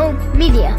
Home Media.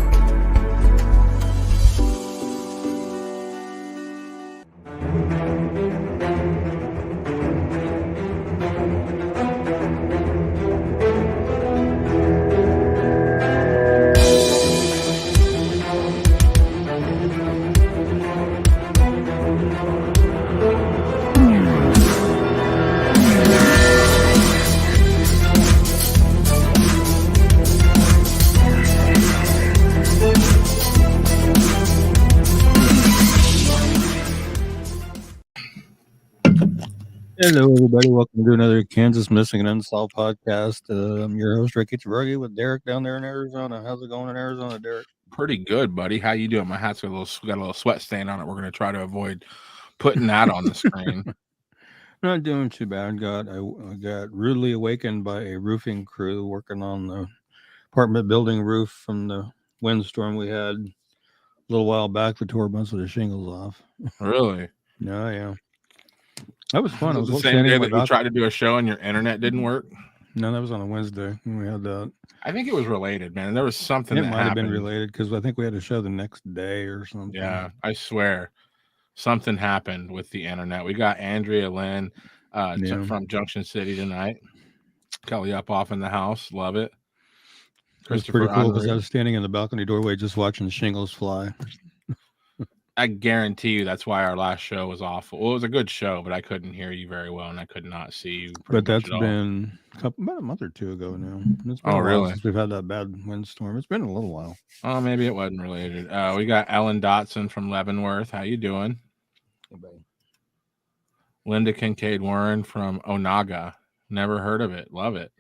Hello, everybody. Welcome to another Kansas Missing and Unsolved podcast. I'm your host, Ricky Tvergi, with Derek down there in Arizona. How's it going in Arizona, Derek? Pretty good, buddy. How you doing? My hat's got a little sweat stain on it. We're going to try to avoid putting that on the screen. Not doing too bad. I got rudely awakened by a roofing crew working on the apartment building roof from the windstorm we had a little while back that tore a bunch of the shingles off. Really? Yeah. That was fun. Was it the same day that you tried to do a show and your internet didn't work? No, that was on a Wednesday. We had that. I think it was related, man. There was something It that might have been happened. related because I think we had a show the next day or something. Yeah, I swear. Something happened with the internet. We got Andrea Lynn from Junction City tonight. Kelly up off in the house. Love it. It was pretty cool because I was standing in the balcony doorway just watching the shingles fly. I guarantee you that's why our last show was awful. Well, it was a good show, but I couldn't hear you very well, and I could not see you. But that's been about a month or two ago now. It's been a while since we've had that bad windstorm. It's been a little while. Oh, maybe it wasn't related. We got Ellen Dotson from Leavenworth. How you doing? Okay. Linda Kincaid Warren from Onaga. Never heard of it. Love it.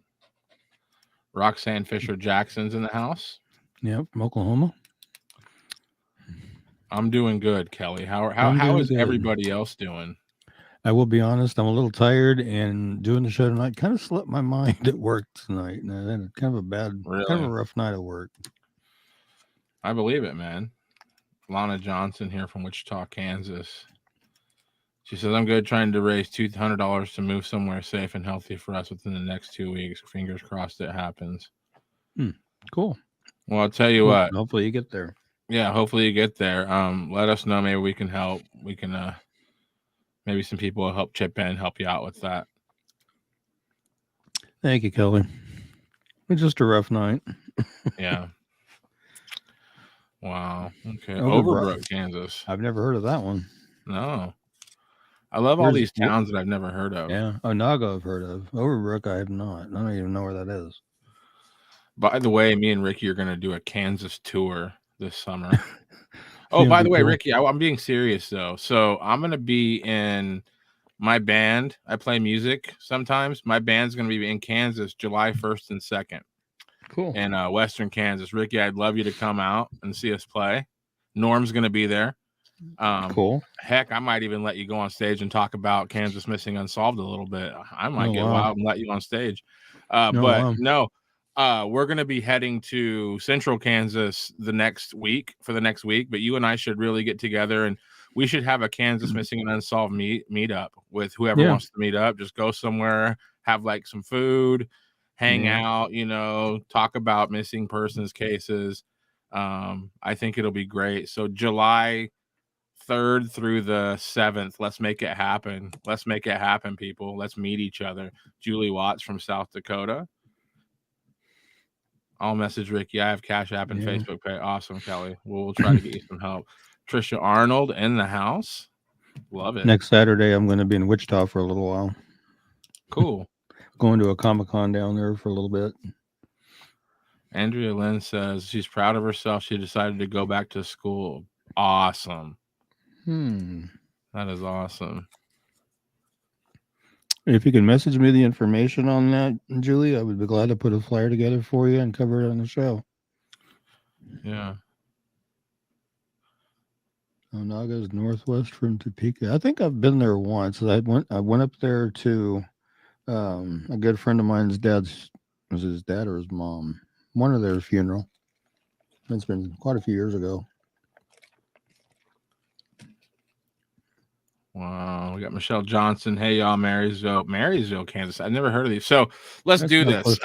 Roxanne Fisher Jackson's in the house. Yeah, from Oklahoma. I'm doing good, Kelly. How is everybody else doing? I will be honest, I'm a little tired, and doing the show tonight kind of slipped my mind at work tonight. And I had kind of a rough night at work. I believe it, man. Lana Johnson here from Wichita, Kansas. She says, I'm good, trying to raise $200 to move somewhere safe and healthy for us within the next 2 weeks. Fingers crossed it happens. Cool. Well, I'll tell you what. Hopefully you get there. Yeah, hopefully you get there. Let us know. Maybe we can help. We can, maybe some people will help chip in, help you out with that. Thank you, Kelly. It's just a rough night. Yeah. Wow. Okay. Overbrook, Kansas. I've never heard of that one. No. I love all these towns that I've never heard of. Yeah. Onaga I've heard of. Overbrook I have not. I don't even know where that is. By the way, me and Ricky are going to do a Kansas tour this summer. Oh, by the way, Ricky, I'm being serious though. So I'm going to be in my band. I play music sometimes. My band's going to be in Kansas July 1st and 2nd. Cool. In Western Kansas. Ricky, I'd love you to come out and see us play. Norm's going to be there. Cool. Heck, I might even let you go on stage and talk about Kansas Missing Unsolved a little bit. I might get wild and let you on stage. We're going to be heading to Central Kansas for the next week, but you and I should really get together, and we should have a Kansas Missing and Unsolved meetup with whoever wants to meet up. Just go somewhere, have like some food, hang out, talk about missing persons cases. I think it'll be great. So July 3rd through the 7th, let's make it happen. Let's make it happen, people. Let's meet each other. Julie Watts from South Dakota. I'll message Ricky. I have Cash App and Facebook pay. Awesome, Kelly. We'll try to get you some help. Trisha Arnold in the house. Love it. Next Saturday, I'm going to be in Wichita for a little while. Cool. Going to a Comic-Con down there for a little bit. Andrea Lynn says she's proud of herself. She decided to go back to school. Awesome. That is awesome. If you can message me the information on that, Julie, I would be glad to put a flyer together for you and cover it on the show. Yeah. Onaga is northwest from Topeka. I think I've been there once. I went up there to a good friend of mine's was his dad or his mom? One of their funeral. It's been quite a few years ago. Wow, we got Michelle Johnson. Hey, y'all, Marysville, Kansas. I've never heard of these. So let's do this.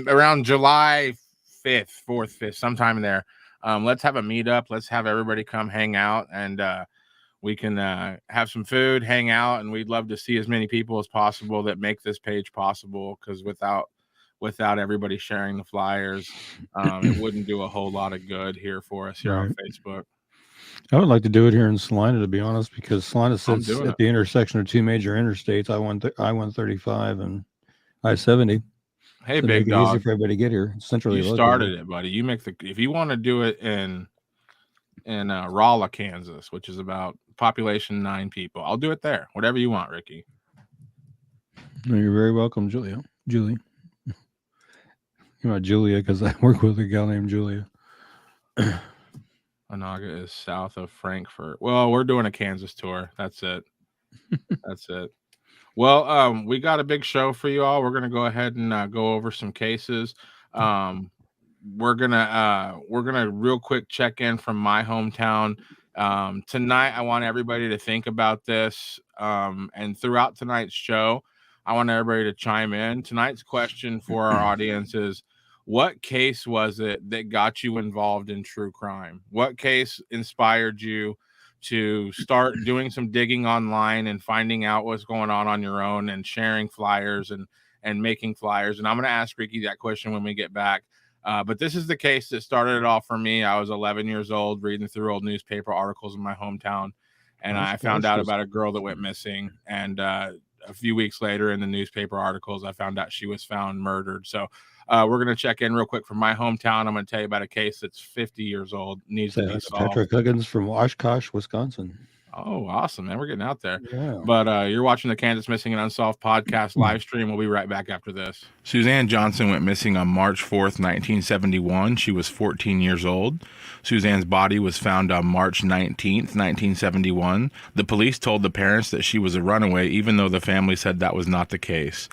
Around July 5th, 4th, 5th, sometime there. Let's have a meetup. Let's have everybody come hang out, and we can have some food, hang out, and we'd love to see as many people as possible that make this page possible, because without everybody sharing the flyers, it wouldn't do a whole lot of good here for us here on Facebook. I would like to do it here in Salina, to be honest, because Salina sits at the intersection of two major interstates, I-135 and I-70. Hey, so big dog, easy for everybody to get here. Centrally you started it, buddy. You make if you want to do it in Rolla, Kansas, which is about population 9 people, I'll do it there. Whatever you want, Ricky. You're very welcome, Julie. You know Julia, because I work with a gal named Julia. Onaga is south of Frankfurt. Well, we're doing a Kansas tour. That's it. That's it. Well, we got a big show for you all. We're gonna go ahead and go over some cases. We're gonna real quick check in from my hometown. Tonight, I want everybody to think about this. And throughout tonight's show, I want everybody to chime in. Tonight's question for our audience is, what case was it that got you involved in true crime? What case inspired you to start doing some digging online and finding out what's going on your own, and sharing flyers and making flyers? And I'm going to ask Ricky that question when we get back. But this is the case that started it all for me. I was 11 years old, reading through old newspaper articles in my hometown, and I found out about a girl that went missing. And a few weeks later, in the newspaper articles, I found out she was found murdered. So we're going to check in real quick from my hometown. I'm going to tell you about a case that's 50 years old, needs to be solved. Patrick Huggins from Oshkosh, Wisconsin. Oh, awesome, man. We're getting out there. Yeah. But you're watching the Kansas Missing and Unsolved podcast live stream. We'll be right back after this. Suzanne Johnson went missing on March 4th, 1971. She was 14 years old. Suzanne's body was found on March 19th, 1971. The police told the parents that she was a runaway, even though the family said that was not the case.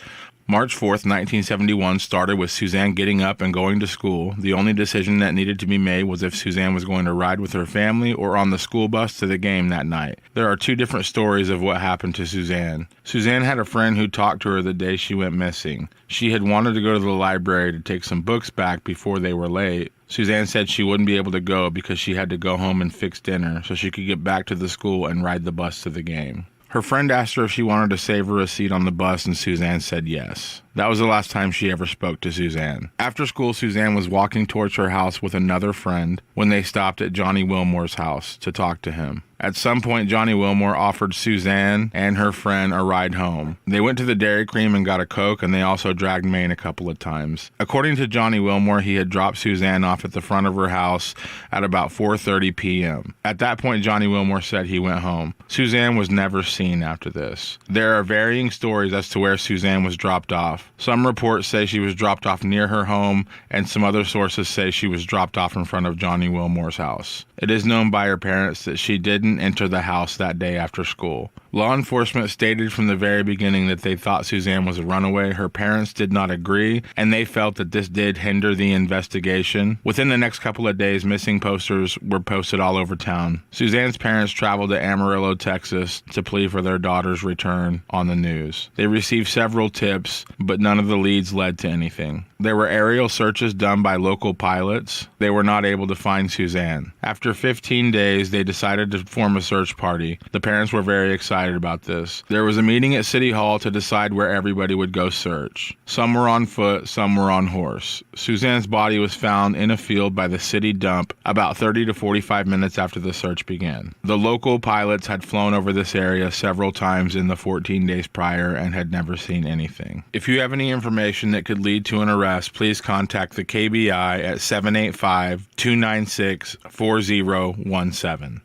March 4th, 1971 started with Suzanne getting up and going to school. The only decision that needed to be made was if Suzanne was going to ride with her family or on the school bus to the game that night. There are 2 different stories of what happened to Suzanne. Suzanne had a friend who talked to her the day she went missing. She had wanted to go to the library to take some books back before they were late. Suzanne said she wouldn't be able to go because she had to go home and fix dinner so she could get back to the school and ride the bus to the game. Her friend asked her if she wanted to save her a seat on the bus, and Suzanne said yes. That was the last time she ever spoke to Suzanne. After school, Suzanne was walking towards her house with another friend when they stopped at Johnny Wilmore's house to talk to him. At some point, Johnny Wilmore offered Suzanne and her friend a ride home. They went to the Dairy Cream and got a Coke, and they also dragged Maine a couple of times. According to Johnny Wilmore, he had dropped Suzanne off at the front of her house at about 4:30 p.m. At that point, Johnny Wilmore said he went home. Suzanne was never seen after this. There are varying stories as to where Suzanne was dropped off. Some reports say she was dropped off near her home, and some other sources say she was dropped off in front of Johnny Wilmore's house. It is known by her parents that she didn't enter the house that day after school. Law enforcement stated from the very beginning that they thought Suzanne was a runaway. Her parents did not agree, and they felt that this did hinder the investigation. Within the next couple of days, missing posters were posted all over town. Suzanne's parents traveled to Amarillo, Texas, to plead for their daughter's return on the news. They received several tips, but none of the leads led to anything. There were aerial searches done by local pilots. They were not able to find Suzanne. After 15 days, they decided to form a search party. The parents were very excited about this. There was a meeting at City Hall to decide where everybody would go search. Some were on foot, some were on horse. Suzanne's body was found in a field by the city dump about 30 to 45 minutes after the search began. The local pilots had flown over this area several times in the 14 days prior and had never seen anything. If you have any information that could lead to an arrest, please contact the KBI at 785-296-4017.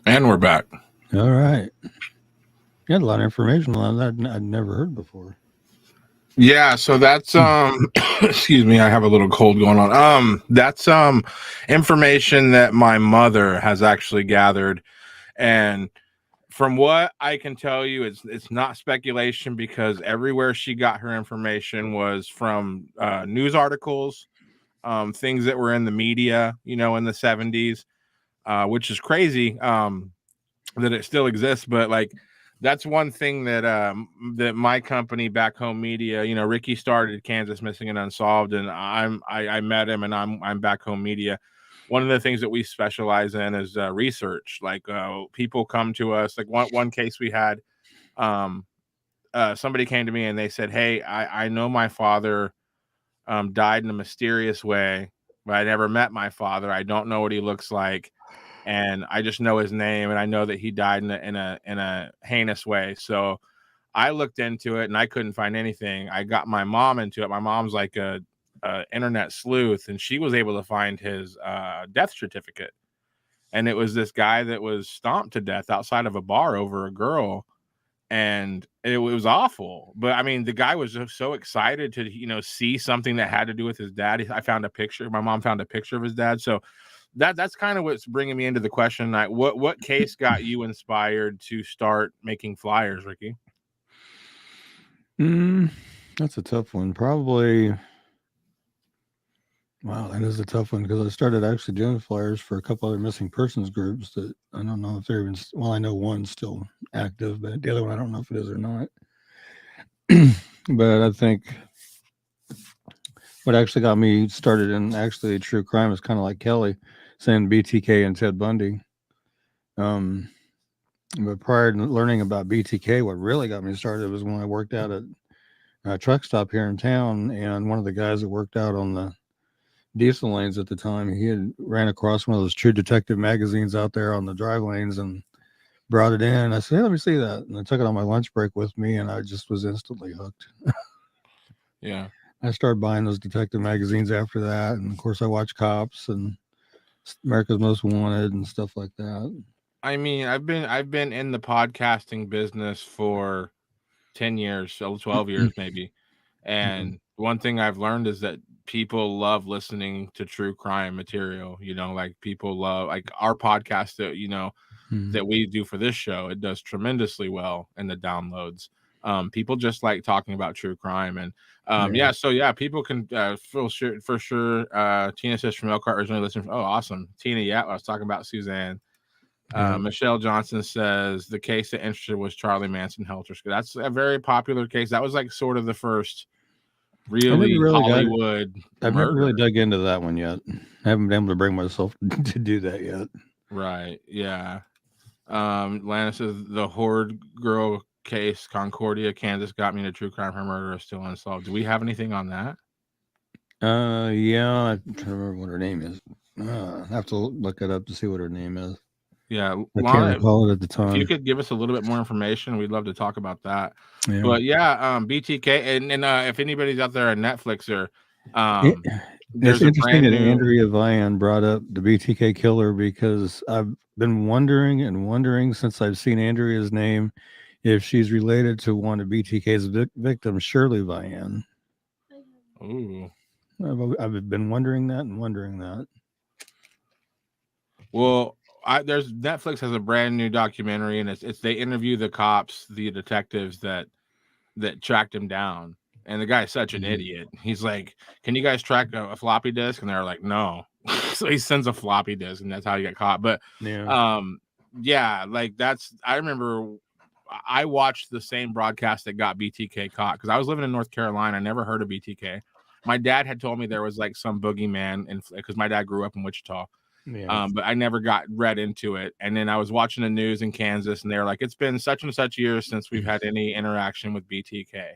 And we're back. All right. You had a lot of information on that I'd never heard before. Yeah, so that's excuse me, I have a little cold going on. That's information that my mother has actually gathered, and from what I can tell you, it's not speculation, because everywhere she got her information was from news articles, things that were in the media, in the 70s, which is crazy that it still exists. But like That's one thing that that my company, Back Home Media, you know, Ricky started Kansas Missing and Unsolved, and I met him, and I'm Back Home Media. One of the things that we specialize in is research. Like people come to us. Like one case we had, somebody came to me and they said, "Hey, I know my father died in a mysterious way, but I never met my father. I don't know what he looks like." And I just know his name, and I know that he died in a heinous way. So I looked into it, and I couldn't find anything. I got my mom into it. My mom's like a internet sleuth, and she was able to find his death certificate. And it was this guy that was stomped to death outside of a bar over a girl, and it was awful. But I mean, the guy was just so excited to, you know, see something that had to do with his dad. I found a picture. My mom found a picture of his dad. So that's kind of what's bringing me into the question. Like, what case got you inspired to start making flyers, Ricky? That's a tough one. Probably. Wow, that is a tough one because I started actually doing flyers for a couple other missing persons groups that I don't know if they're even. Well, I know one's still active, but the other one I don't know if it is or not. But I think what actually got me started in actually true crime is kind of like Kelly saying BTK and Ted Bundy. But prior to learning about BTK, what really got me started was when I worked out at a truck stop here in town, and one of the guys that worked out on the diesel lanes at the time, he had ran across one of those True Detective magazines out there on the drive lanes and brought it in. I said, "Hey, let me see that." And I took it on my lunch break with me, and I just was instantly hooked. Yeah. I started buying those detective magazines after that. And of course, I watched Cops and America's Most Wanted and stuff like that. I mean, I've been in the podcasting business for 10 years, so 12 years maybe. And one thing I've learned is that people love listening to true crime material. You know, like people love like our podcast that, you know, that we do for this show. It does tremendously well in the downloads. People just like talking about true crime. And so people can feel sure for sure. Tina says from Elkhart originally listening. Oh, awesome. Tina, yeah, I was talking about Suzanne. Michelle Johnson says the case that interested was Charlie Manson Helter Skelter. That's a very popular case. That was like sort of the first really Hollywood I've never really dug into that one yet. I haven't been able to bring myself to do that yet. Right. Yeah. Lana says the Horde girl case, Concordia, Kansas, got me into true crime. Her murder is still unsolved. Do we have anything on that? Yeah, I'm trying to remember what her name is. I have to look it up to see what her name is. Yeah, I can't recall it at the time. If you could give us a little bit more information, we'd love to talk about that. Yeah. But yeah, BTK, and if anybody's out there a Netflixer, there's it's interesting that Andrea Vian brought up the BTK killer because I've been wondering since I've seen Andrea's name if she's related to one of BTK's victims, Shirley Vian. Ooh, I've been wondering that. Well, there's Netflix has a brand new documentary, and it's they interview the cops, the detectives that tracked him down. And the guy's such an idiot. He's like, "Can you guys track a floppy disk?" And they're like, "No." So he sends a floppy disk, and that's how you get caught. But like that's. I remember I watched the same broadcast that got BTK caught because I was living in North Carolina. I never heard of BTK. My dad had told me there was like some boogeyman, because my dad grew up in Wichita. But I never got read into it. And then I was watching the news in Kansas, and they're like, "It's been such and such years since we've had any interaction with BTK."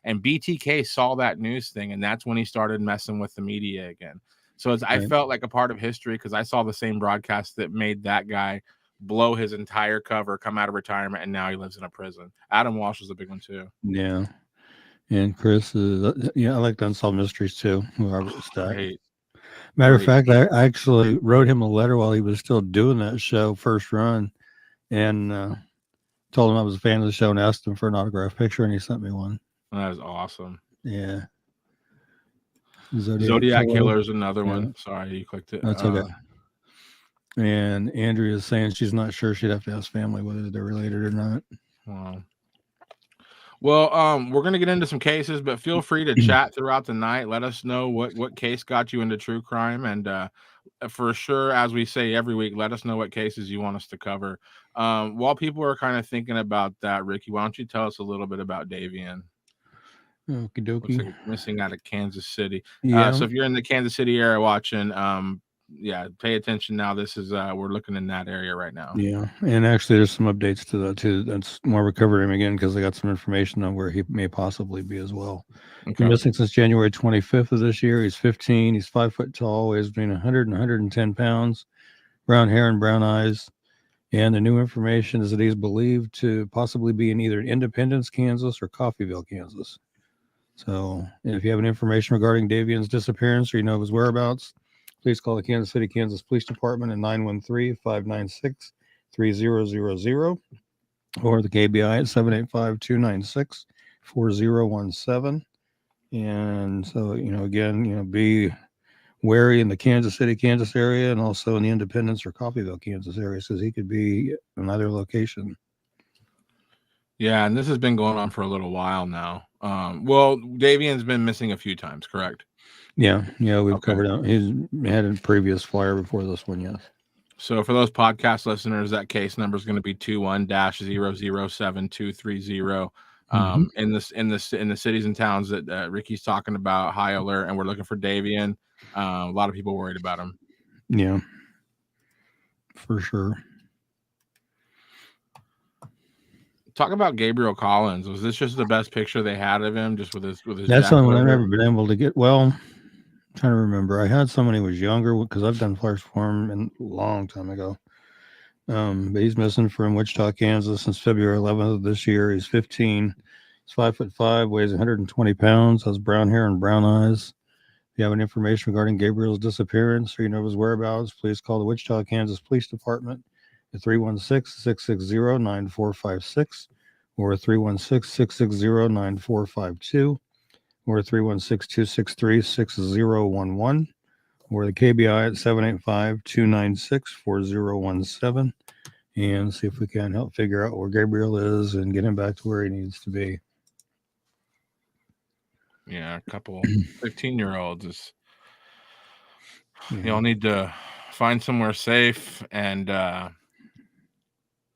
And BTK saw that news thing, and that's when he started messing with the media again. So I felt like a part of history because I saw the same broadcast that made that guy blow his entire cover, come out of retirement, and now he lives in a prison. Adam Walsh was a big one too. Yeah. And Chris is, I like the Unsolved Mysteries too. Great. Matter of fact, I actually wrote him a letter while he was still doing that show, first run, and told him I was a fan of the show and asked him for an autograph picture, and he sent me one. That was awesome. Yeah. Zodiac Killer is another one. Sorry, you clicked it. That's okay. And Andrea is saying she's not sure. She'd have to ask family whether they're related or not. Wow. Well, we're gonna get into some cases, but feel free to chat throughout the night. Let us know what case got you into true crime, and for sure, as we say every week, let us know what cases you want us to cover. While people are kind of thinking about that, Ricky, why don't you tell us a little bit about Davian? Okie Looks dokie. like it's missing out of Kansas City. Yeah. So if you're in the Kansas City area watching, yeah, pay attention now. This is we're looking in that area right now. Yeah, and actually, there's some updates to that too. That's why we're covering him again because I got some information on where he may possibly be as well. Okay. Been missing since January 25th of this year. He's 15. He's 5 foot tall, weighs between 100 and 110 pounds, brown hair and brown eyes. And the new information is that he's believed to possibly be in either Independence, Kansas, or Coffeyville, Kansas. So, if you have any information regarding Davian's disappearance or you know of his whereabouts, please call the Kansas City, Kansas Police Department at 913-596-3000 or the KBI at 785-296-4017. And so, again, be wary in the Kansas City, Kansas area and also in the Independence or Coffeyville, Kansas area, because he could be in either location. Yeah, and this has been going on for a little while now. Well, Davian's been missing a few times, correct? Yeah, we've covered it. He's had a previous flyer before this one, yes. So for those podcast listeners, that case number is going to be 21-007230. In the cities and towns that Ricky's talking about, high alert, and we're looking for Davian. A lot of people worried about him. Yeah, for sure. Talk about Gabriel Collins. Was this just the best picture they had of him, just with his? That's something I've never been able to get. Well, I'm trying to remember. I had someone who was younger because I've done flyers for him a long time ago. But he's missing from Wichita, Kansas since February 11th of this year. He's 15. He's 5'5", weighs 120 pounds, has brown hair and brown eyes. If you have any information regarding Gabriel's disappearance or you know his whereabouts, please call the Wichita, Kansas Police Department at 316-660-9456 or 316-660-9452 or 316-263-6011 or the KBI at 785-296-4017 and see if we can help figure out where Gabriel is and get him back to where he needs to be. Yeah, a couple 15-year-olds is you'll need to find somewhere safe and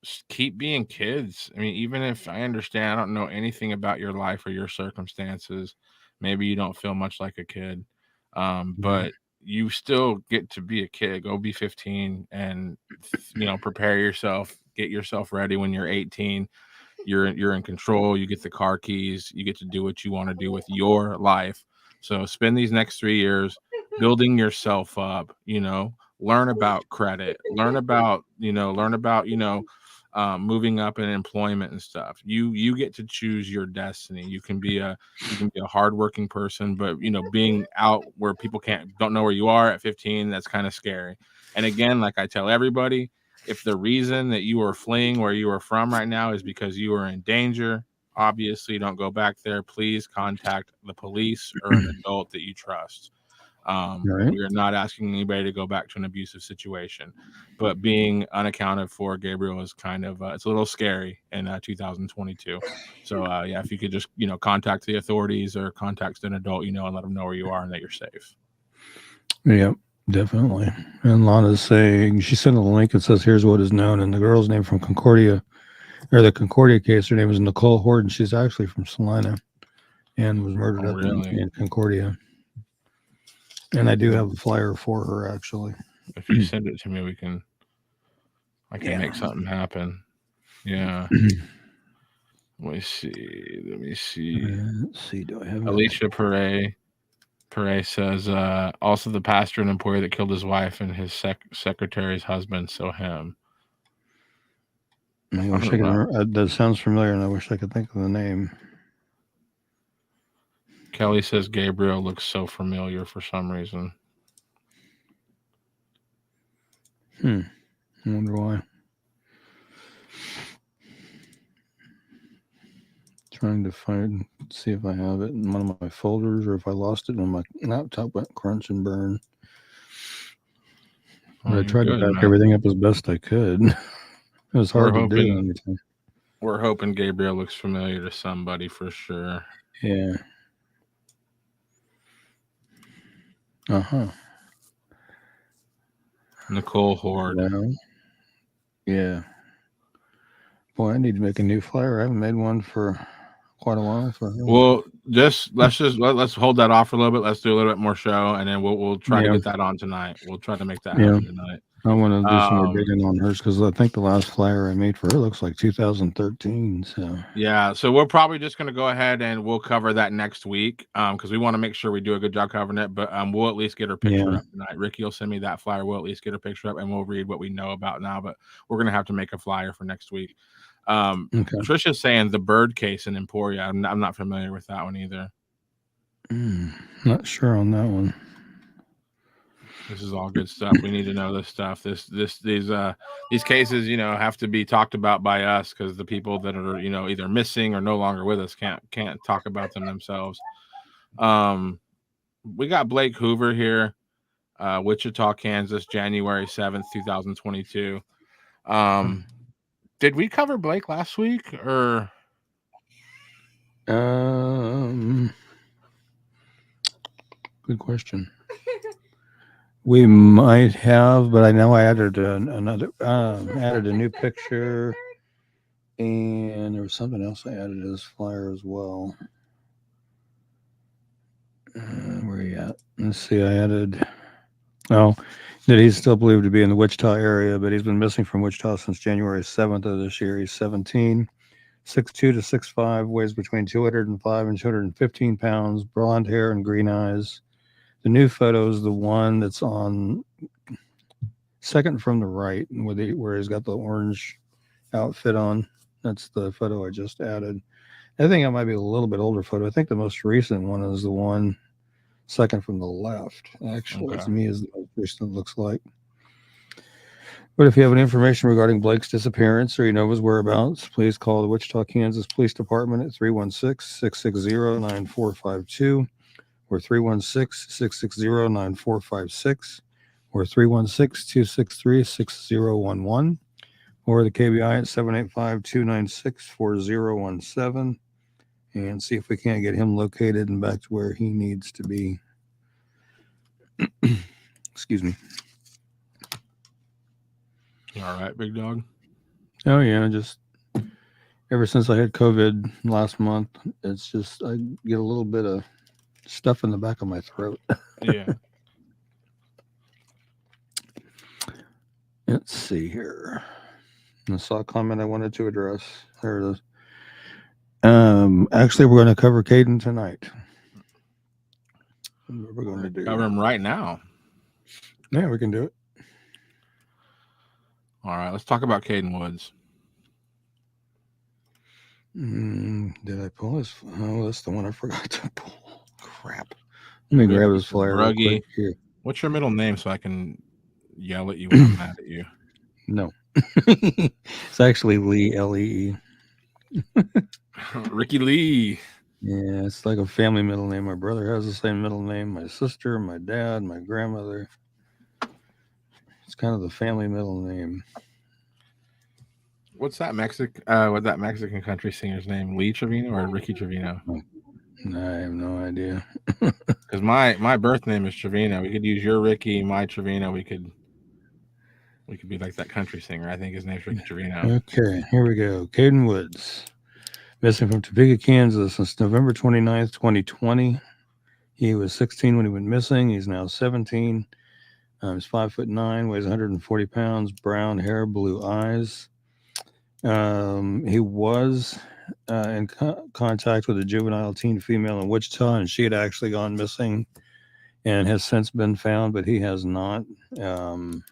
just keep being kids. I mean, even if I understand, I don't know anything about your life or your circumstances. Maybe you don't feel much like a kid, but you still get to be a kid. Go be 15 and, prepare yourself, get yourself ready when you're 18. You're in control. You get the car keys. You get to do what you want to do with your life. So spend these next 3 years building yourself up, learn about credit, learn about moving up in employment and stuff. You get to choose your destiny. You can be a hardworking person, but being out where people don't know where you are at 15, that's kind of scary. And again, like I tell everybody, if the reason that you are fleeing where you are from right now is because you are in danger, obviously don't go back there. Please contact the police or an adult that you trust. Right. We are not asking anybody to go back to an abusive situation, but being unaccounted for, Gabriel, is kind of it's a little scary in 2022. So if you could just contact the authorities or contact an adult and let them know where you are and that you're safe. Yeah, definitely. And Lana's saying she sent a link that says here's what is known, and the girl's name from Concordia, or the Concordia case, her name is Nicole Horton. She's actually from Salina and was murdered in Concordia. And I do have a flyer for her, actually. If you send it to me, I can make something happen. Yeah. Let me see. Let's see. Do I have Alicia Perret says, also the pastor and employer that killed his wife and his secretary's husband. So him. I wish I could remember. That sounds familiar, and I wish I could think of the name. Kelly says Gabriel looks so familiar for some reason. I wonder why. Trying to see if I have it in one of my folders or if I lost it when my laptop went crunch and burn. But I tried to back everything up as best I could. It was hard to do. We're hoping Gabriel looks familiar to somebody for sure. Yeah. Uh-huh. Nicole Horton. Well, yeah. Boy, I need to make a new flyer. I haven't made one for quite a while for her. Well, let's hold that off for a little bit. Let's do a little bit more show, and then we'll try to Yeah. get that on tonight. We'll try to make that Yeah. happen tonight. I want to do some more digging on hers because I think the last flyer I made for her looks like 2013. So yeah, so we're probably just going to go ahead and we'll cover that next week because we want to make sure we do a good job covering it. But we'll at least get her picture up tonight. Ricky will send me that flyer. We'll at least get her picture up, and we'll read what we know about now. But we're going to have to make a flyer for next week. okay. Trisha's saying the bird case in Emporia. I'm not familiar with that one either. Not sure on that one. This is all good stuff. We need to know this stuff. These cases, have to be talked about by us because the people that are, either missing or no longer with us can't talk about them themselves. We got Blake Hoover here, Wichita, Kansas, January 7th, 2022. Did we cover Blake last week or? Good question. We might have, but I know I added added a new picture, and there was something else I added to this flyer as well. Where are you at? Let's see. I added. Oh, that he's still believed to be in the Wichita area, but he's been missing from Wichita since January 7th of this year. He's 17, 6'2" to 6'5", weighs between 205 and 215 pounds, blonde hair and green eyes. The new photo is the one that's on second from the right, where he's got the orange outfit on. That's the photo I just added. I think it might be a little bit older photo. I think the most recent one is the one second from the left. Actually, to me, is the most recent it looks like. But if you have any information regarding Blake's disappearance or you know his whereabouts, please call the Wichita, Kansas Police Department at 316-660-9452. or 316-660-9456, or 316-263-6011, or the KBI at 785-296-4017, and see if we can't get him located and back to where he needs to be. Excuse me. All right, big dog. Oh, yeah, just ever since I had COVID last month, it's just I get a little bit of stuff in the back of my throat. Yeah. Let's see here. I saw a comment I wanted to address. There it is. Actually, we're going to cover Kadden tonight. We're going to do cover him right now. Yeah, we can do it. All right, let's talk about Kadden Woods. Did I pull his? Oh, that's the one I forgot to pull. Crap. Let me grab his flyer real quick here. What's your middle name so I can yell at you when I'm mad at you? No. It's actually Lee, L-E-E. Ricky Lee. Yeah, it's like a family middle name. My brother has the same middle name. My sister, my dad, my grandmother. It's kind of the family middle name. What's that Mexican country singer's name? Lee Trevino or Ricky Trevino? I have no idea. Because my birth name is Trevino. We could use your Ricky, my Trevino. We could be like that country singer. I think his name's Ricky Trevino. Okay, here we go. Kadden Woods, missing from Topeka, Kansas since November 29th, 2020. He was 16 when he went missing. He's now 17. He's 5'9", weighs 140 pounds, brown hair, blue eyes. He was in contact with a juvenile teen female in Wichita, and she had actually gone missing and has since been found, but he has not. Some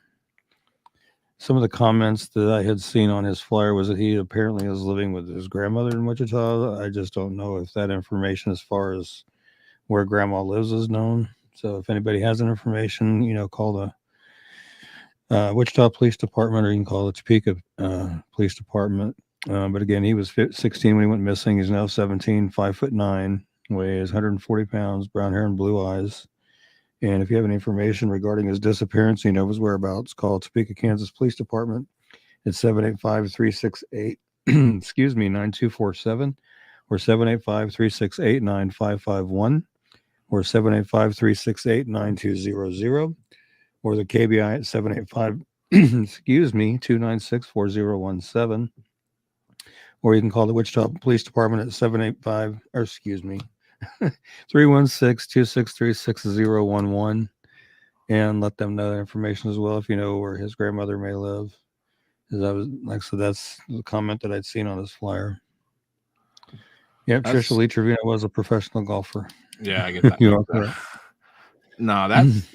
of the comments that I had seen on his flyer was that he apparently is living with his grandmother in Wichita. I just don't know if that information as far as where grandma lives is known. So if anybody has that information, call the Wichita Police Department, or you can call the Topeka Police Department. But again, he was 16 when he went missing. He's now 17, 5'9", weighs 140 pounds, brown hair and blue eyes. And if you have any information regarding his disappearance, his whereabouts, call Topeka, Kansas Police Department at 785-368-0000. excuse me, 9247 or 785-368-9551 or 785-368-9200 or the KBI at 785 excuse me 296-4017, or you can call the Wichita Police Department at 785 or excuse me 316-263-6011 and let them know that information as well if you know where his grandmother may live. As I was like I said, that's the comment that I'd seen on his flyer. Yep, Trisha Leach was a professional golfer. Yeah, I get that. You are correct. No, that's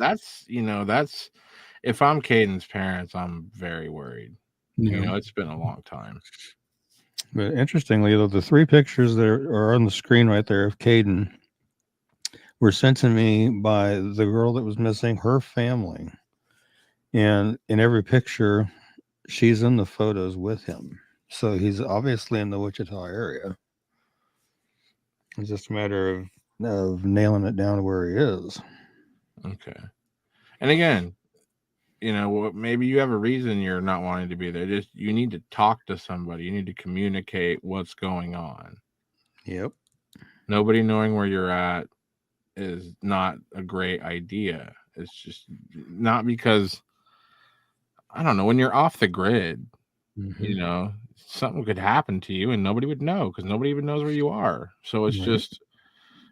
if I'm Kadden's parents, I'm very worried. Yeah. It's been a long time. But interestingly, though, the three pictures that are on the screen right there of Kadden were sent to me by the girl that was missing, her family. And in every picture, she's in the photos with him. So he's obviously in the Wichita area. It's just a matter of nailing it down to where he is. Okay. And again, maybe you have a reason you're not wanting to be there. Just you need to talk to somebody. You need to communicate what's going on. Yep. Nobody knowing where you're at is not a great idea. It's just not because, I don't know, when you're off the grid, something could happen to you and nobody would know because nobody even knows where you are. So it's just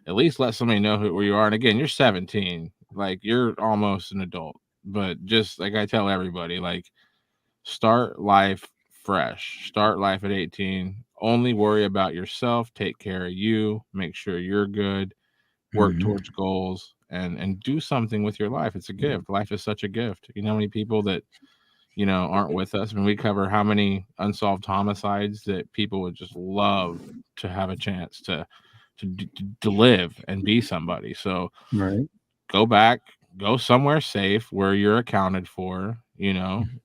at least let somebody know where you are. And again, you're 17, like you're almost an adult, but just like I tell everybody, like start life fresh, start life at 18, only worry about yourself, take care of you, make sure you're good, work towards goals and do something with your life. It's a gift. Life is such a gift. You know how many people that aren't with us. I mean, we cover how many unsolved homicides that people would just love to have a chance to live and be somebody. So go back, go somewhere safe where you're accounted for,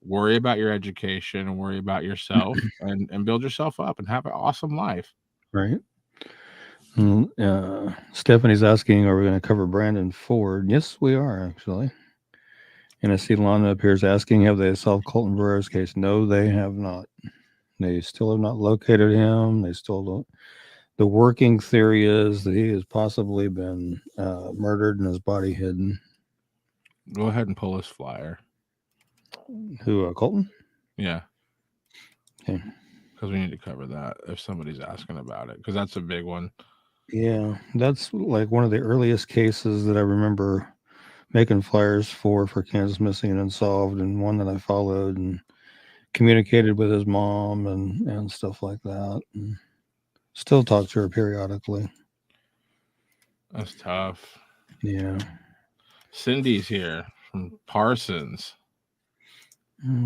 worry about your education and worry about yourself and build yourself up and have an awesome life. Right. Stephanie's asking, are we going to cover Brandon Ford? Yes, we are actually. And I see Lana appears asking, have they solved Colton Brewer's case? No, they have not. They still have not located him. They still don't. The working theory is that he has possibly been murdered and his body hidden. Go ahead and pull his flyer. Who, Colton? Yeah. Okay. Because we need to cover that if somebody's asking about it, because that's a big one. Yeah, that's like one of the earliest cases that I remember making flyers for Kansas Missing and Unsolved, and one that I followed and communicated with his mom and stuff like that. And still talk to her periodically. That's tough. Yeah. Cindy's here from Parsons.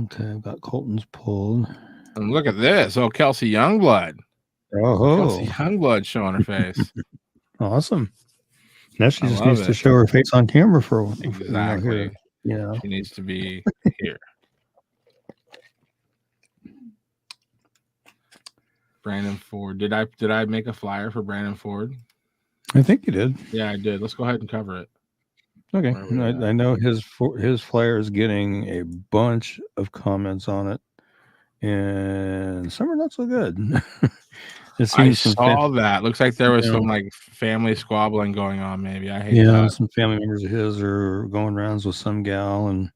Okay, I've got Colton's pulled. And look at this. Oh, Kelsey Youngblood. Oh, Kelsey Youngblood showing her face. Awesome. Now she just needs to show her face on camera for exactly. Yeah, she needs to be here. Brandon Ford. Did I make a flyer for Brandon Ford? I think you did. Yeah, I did. Let's go ahead and cover it. Okay. I know his flyer is getting a bunch of comments on it, and some are not so good. I saw that. Looks like there was some like family squabbling going on. Maybe I hate that. Some family members of his are going rounds with some gal, and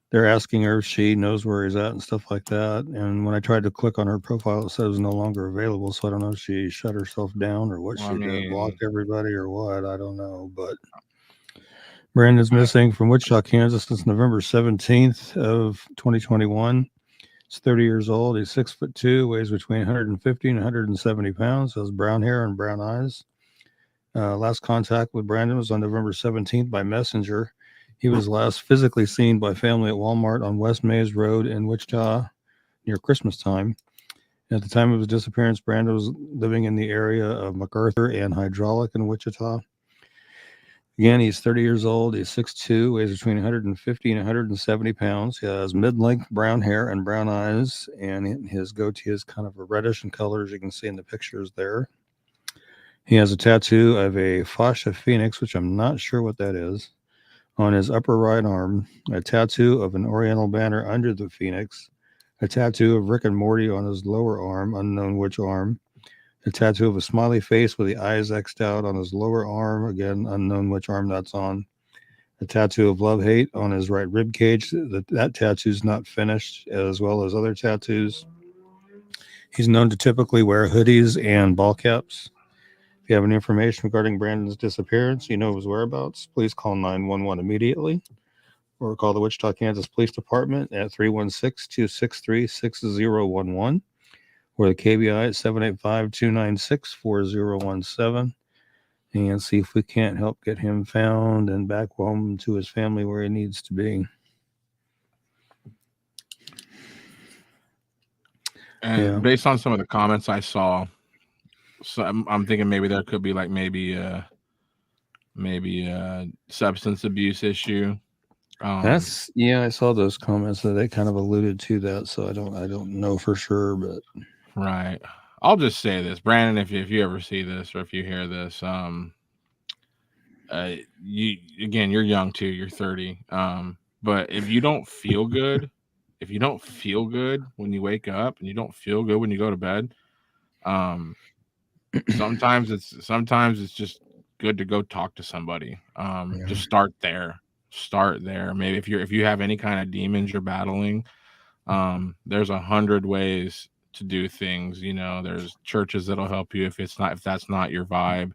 they're asking her if she knows where he's at and stuff like that. And when I tried to click on her profile, it said it was no longer available. So I don't know if she shut herself down or what she did, blocked everybody or what. I don't know. But Brandon's missing from Wichita, Kansas since November 17th of 2021. He's 30 years old. He's 6'2", weighs between 150 and 170 pounds. Has brown hair and brown eyes. Last contact with Brandon was on November 17th by messenger. He was last physically seen by family at Walmart on West Mays Road in Wichita near Christmas time. At the time of his disappearance, Brandon was living in the area of MacArthur and Hydraulic in Wichita. Again, he's 30 years old. He's 6'2", weighs between 150 and 170 pounds. He has mid-length brown hair and brown eyes, and his goatee is kind of a reddish in color, as you can see in the pictures there. He has a tattoo of a fascia phoenix, which I'm not sure what that is, on his upper right arm, a tattoo of an oriental banner under the phoenix, A tattoo of Rick and Morty on his lower arm, unknown which arm. A tattoo of a smiley face with the eyes X'd out on his lower arm, again, unknown which arm that's on. A tattoo of love hate on his right rib cage. That tattoo's not finished, as well as other tattoos. He's known to typically wear hoodies and ball caps. If you have any information regarding Brandon's disappearance, you know his whereabouts, please call 911 immediately or call the Wichita, Kansas Police Department at 316-263-6011 or the KBI at 785-296-4017 and see if we can't help get him found and back home to his family where he needs to be. And based on some of the comments I saw, so I'm thinking maybe there could be like maybe a substance abuse issue. I saw those comments that they kind of alluded to that, so I don't know for sure, but right. I'll just say this, Brandon, if you ever see this or if you hear this, you're young too, you're 30. But if you don't feel good when you wake up and you don't feel good when you go to bed, sometimes it's just good to go talk to somebody. Just start there. Maybe if you have any kind of demons you're battling, there's 100 ways to do things. There's churches that'll help you if that's not your vibe.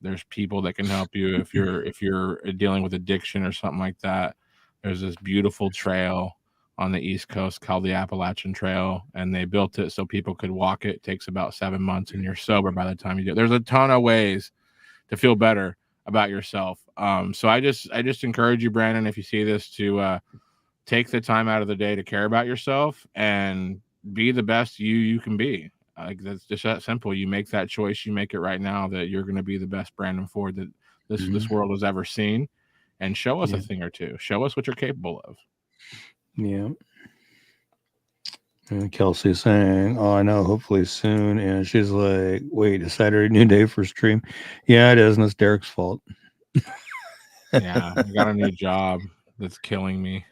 There's people that can help you if you're dealing with addiction or something like that. There's this beautiful trail on the East Coast called the Appalachian Trail, and they built it so people could walk it. It takes about 7 months, and you're sober by the time you do it. There's a ton of ways to feel better about yourself. So I just encourage you, Brandon, if you see this, to take the time out of the day to care about yourself and be the best you can be. Like that's just that simple. You make that choice. You make it right now that you're going to be the best Brandon Ford that this world has ever seen, and show us a thing or two. Show us what you're capable of. Yeah. And Kelsey's saying, "Oh, I know. Hopefully soon." And she's like, "Wait, a Saturday new day for stream?" Yeah, it is, and it's Derek's fault. Yeah, I got a new job that's killing me.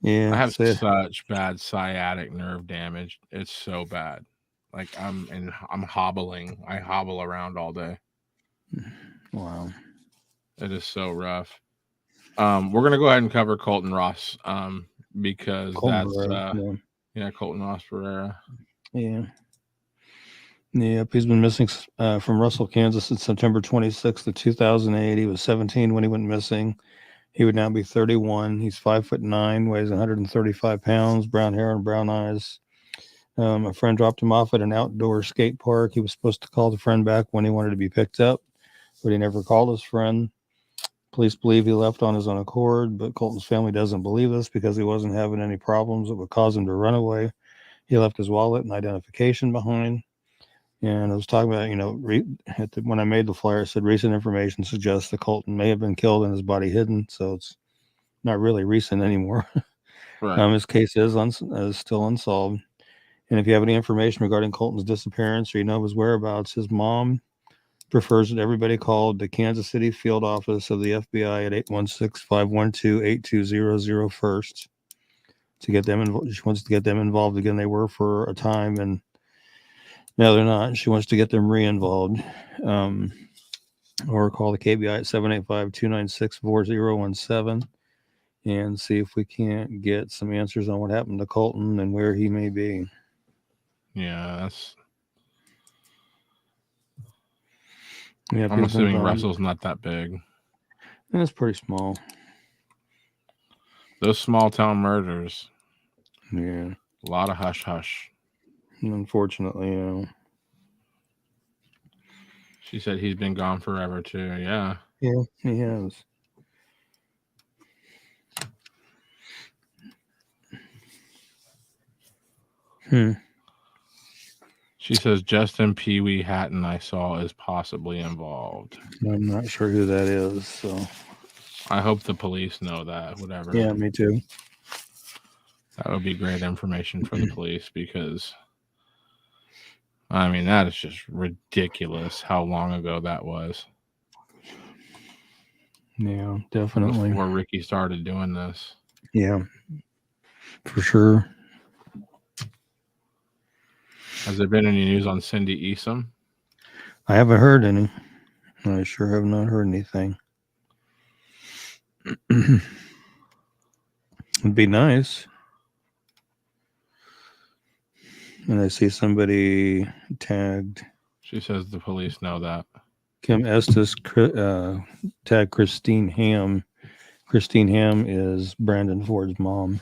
Yeah, I have such bad sciatic nerve damage. It's so bad. Like I'm hobbling. I hobble around all day. Wow. It is so rough. We're gonna go ahead and cover Colton Ross. Because Colton Ross Pereira. Yeah. Yep, he's been missing from Russell, Kansas since September 26th of 2008. He was 17 when he went missing. He would now be 31. He's 5'9", weighs 135 pounds, brown hair and brown eyes. A friend dropped him off at an outdoor skate park. He was supposed to call the friend back when he wanted to be picked up, but he never called his friend. Police believe he left on his own accord, but Colton's family doesn't believe this because he wasn't having any problems that would cause him to run away. He left his wallet and identification behind. And I was talking about, when I made the flyer, it said recent information suggests that Colton may have been killed and his body hidden. So it's not really recent anymore. Right. His case is still unsolved. And if you have any information regarding Colton's disappearance or you know his whereabouts, his mom prefers that everybody call the Kansas City field office of the FBI at 816-512-8200 first to get them involved. She wants to get them involved again. They were for a time, and now they're not. She wants to get them re-involved. Or call the KBI at 785-296-4017 and see if we can't get some answers on what happened to Colton and where he may be. Yeah, I'm assuming Russell's not that big. And it's pretty small. Those small town murders. Yeah. A lot of hush hush. Unfortunately, She said he's been gone forever too. Yeah. Yeah, he has. She says Justin Pee Wee Hatton I saw is possibly involved. I'm not sure who that is, so I hope the police know that. Whatever. Yeah, me too. That would be great information for the police because, I mean, that is just ridiculous how long ago that was. Yeah, definitely. Before Ricky started doing this. Yeah, for sure. Has there been any news on Cindy Easom? I haven't heard any. I sure have not heard anything. It'd be nice. And I see somebody tagged She says the police know that. Kim Estes tagged Christine Ham. Christine Ham is Brandon Ford's mom.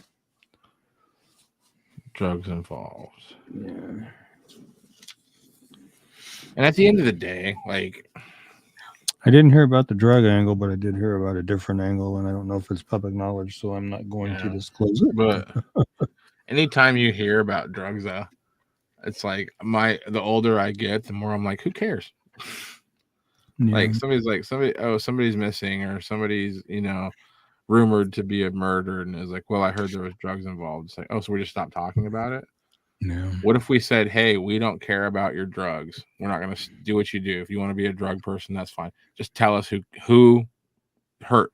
Drugs involved. Yeah. And at the end of the day, like, I didn't hear about the drug angle, but I did hear about a different angle, and I don't know if it's public knowledge, so I'm not going to disclose it. But anytime you hear about drugs, it's like the older I get, the more I'm like, who cares? Yeah. Like somebody's missing, or somebody's rumored to be murdered, and is like, well, I heard there was drugs involved. It's like, oh, so we just stopped talking about it? Yeah. What if we said, hey, we don't care about your drugs. We're not going to do what you do. If you want to be a drug person, that's fine. Just tell us who hurt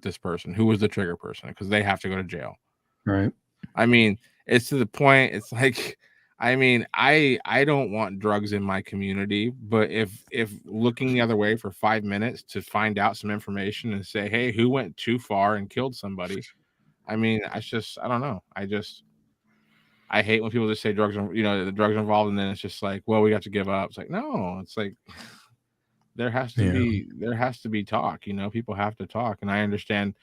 this person, who was the trigger person, because they have to go to jail. Right. I mean, it's to the point. It's like, I mean, I don't want drugs in my community, but if looking the other way for 5 minutes to find out some information and say, hey, who went too far and killed somebody? I mean, I don't know. I hate when people just say drugs are, the drugs are involved, and then it's just like, well, we have to give up. It's like, no, it's like there has to be talk. People have to talk, and I understand,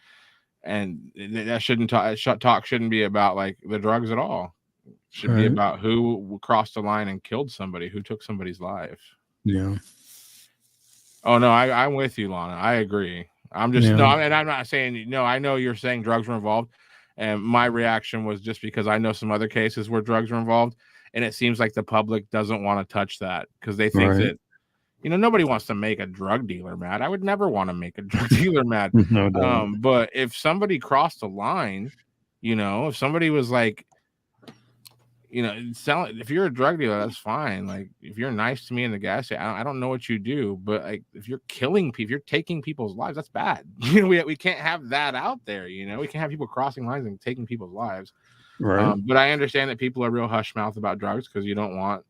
and that talk shouldn't be about like the drugs at all. It should be about who crossed the line and killed somebody, who took somebody's life. Yeah. Oh no, I'm with you, Lana. I agree. I'm just and I'm not saying no. I know you're saying drugs were involved. And my reaction was just because I know some other cases where drugs are involved, and it seems like the public doesn't want to touch that because they think that, nobody wants to make a drug dealer mad. I would never want to make a drug dealer mad. No doubt. But if somebody crossed the line, if somebody was like, if you're a drug dealer, that's fine. Like, if you're nice to me in the gas station, I don't know what you do, but like, if you're killing people, if you're taking people's lives, that's bad. We can't have that out there. We can't have people crossing lines and taking people's lives. Right. But I understand that people are real hush mouth about drugs because you don't want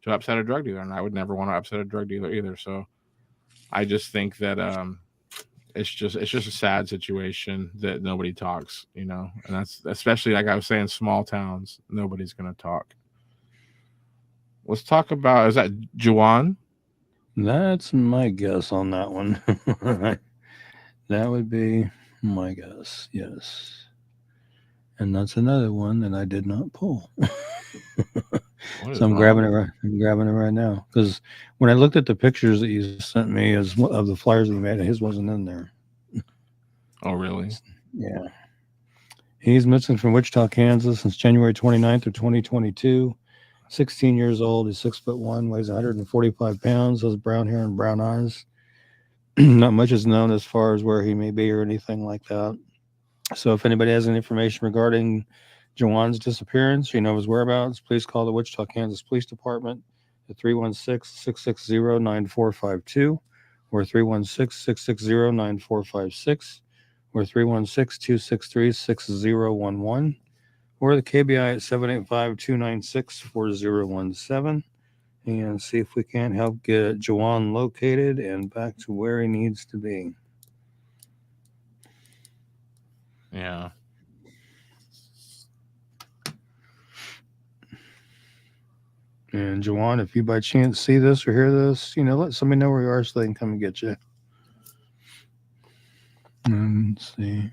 to upset a drug dealer, and I would never want to upset a drug dealer either. So I just think that it's just a sad situation that nobody talks, and that's especially, like I was saying, small towns, nobody's going to talk. Let's talk about, is that Juwan? That's my guess on that one. That would be my guess. Yes. And that's another one that I did not pull. So I'm grabbing it right now, because when I looked at the pictures that you sent me of the flyers we made, his wasn't in there. Oh, really? Yeah. He's missing from Wichita, Kansas since January 29th of 2022. 16 years old. He's 6'1", weighs 145 pounds, has brown hair and brown eyes. Not much is known as far as where he may be or anything like that. So if anybody has any information regarding Juwan's disappearance, his whereabouts, please call the Wichita, Kansas Police Department at 316-660-9452 or 316-660-9456 or 316-263-6011 or the KBI at 785-296-4017 and see if we can't help get Juwan located and back to where he needs to be. Yeah. And Juwan, if you by chance see this or hear this, let somebody know where you are so they can come and get you. Let's see.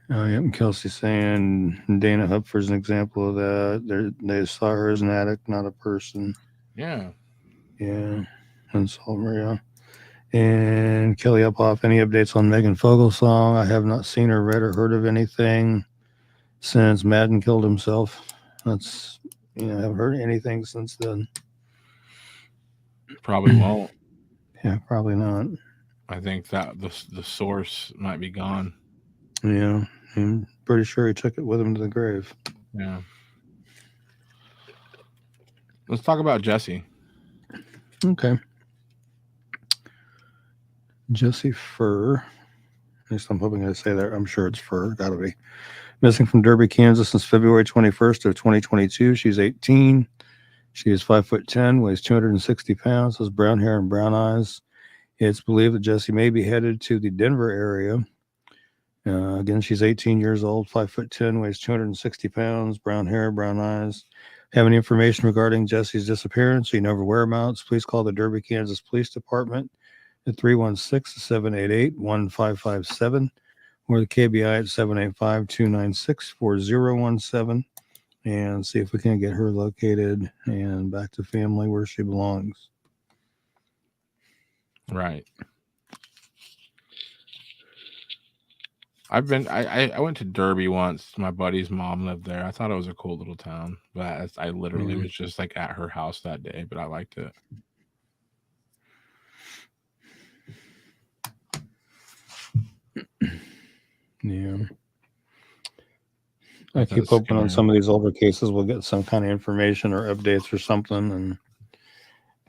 Oh, yeah, Kelsey saying Dana Hupfer's an example of that. They saw her as an addict, not a person. Yeah. Yeah. And so, Maria. And Kelly Uphoff, any updates on Megan Fogelsong? I have not seen or read or heard of anything since Madden killed himself. That's, I haven't heard anything since then. Probably won't. Yeah, probably not. I think that the source might be gone. Yeah, I'm pretty sure he took it with him to the grave. Yeah. Let's talk about Jesse. Okay. Jesse Furr. At least I'm hoping I say that. I'm sure it's Furr. Gotta be. Missing from Derby, Kansas since February 21st of 2022. She's 18. She is 5'10", weighs 260 pounds, has brown hair and brown eyes. It's believed that Jessie may be headed to the Denver area. Again, she's 18 years old, 5'10", weighs 260 pounds, brown hair, brown eyes. Have any information regarding Jessie's disappearance? So you know her whereabouts, please call the Derby, Kansas Police Department at 316-788-1557 or the KBI at 785-296-4017 and see if we can get her located and back to family where she belongs. Right. I went to Derby once. My buddy's mom lived there. I thought it was a cool little town, but I literally was just like at her house that day, but I liked it. Yeah. I keep hoping on some of these older cases we'll get some kind of information or updates or something, and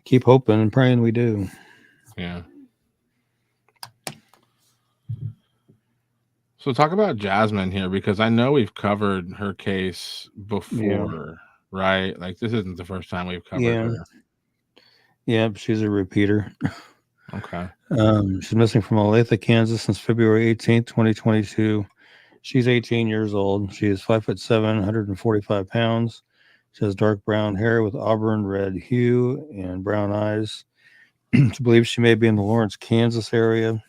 keep hoping and praying we do. Yeah. So talk about Jasmine here, because I know we've covered her case before, right? Like this isn't the first time we've covered her. Yeah, she's a repeater. Okay. She's missing from Olathe, Kansas since February 18th, 2022. She's 18 years old. She is 5'7", 145 pounds. She has dark brown hair with auburn red hue and brown eyes. It's believed she may be in the Lawrence, Kansas area.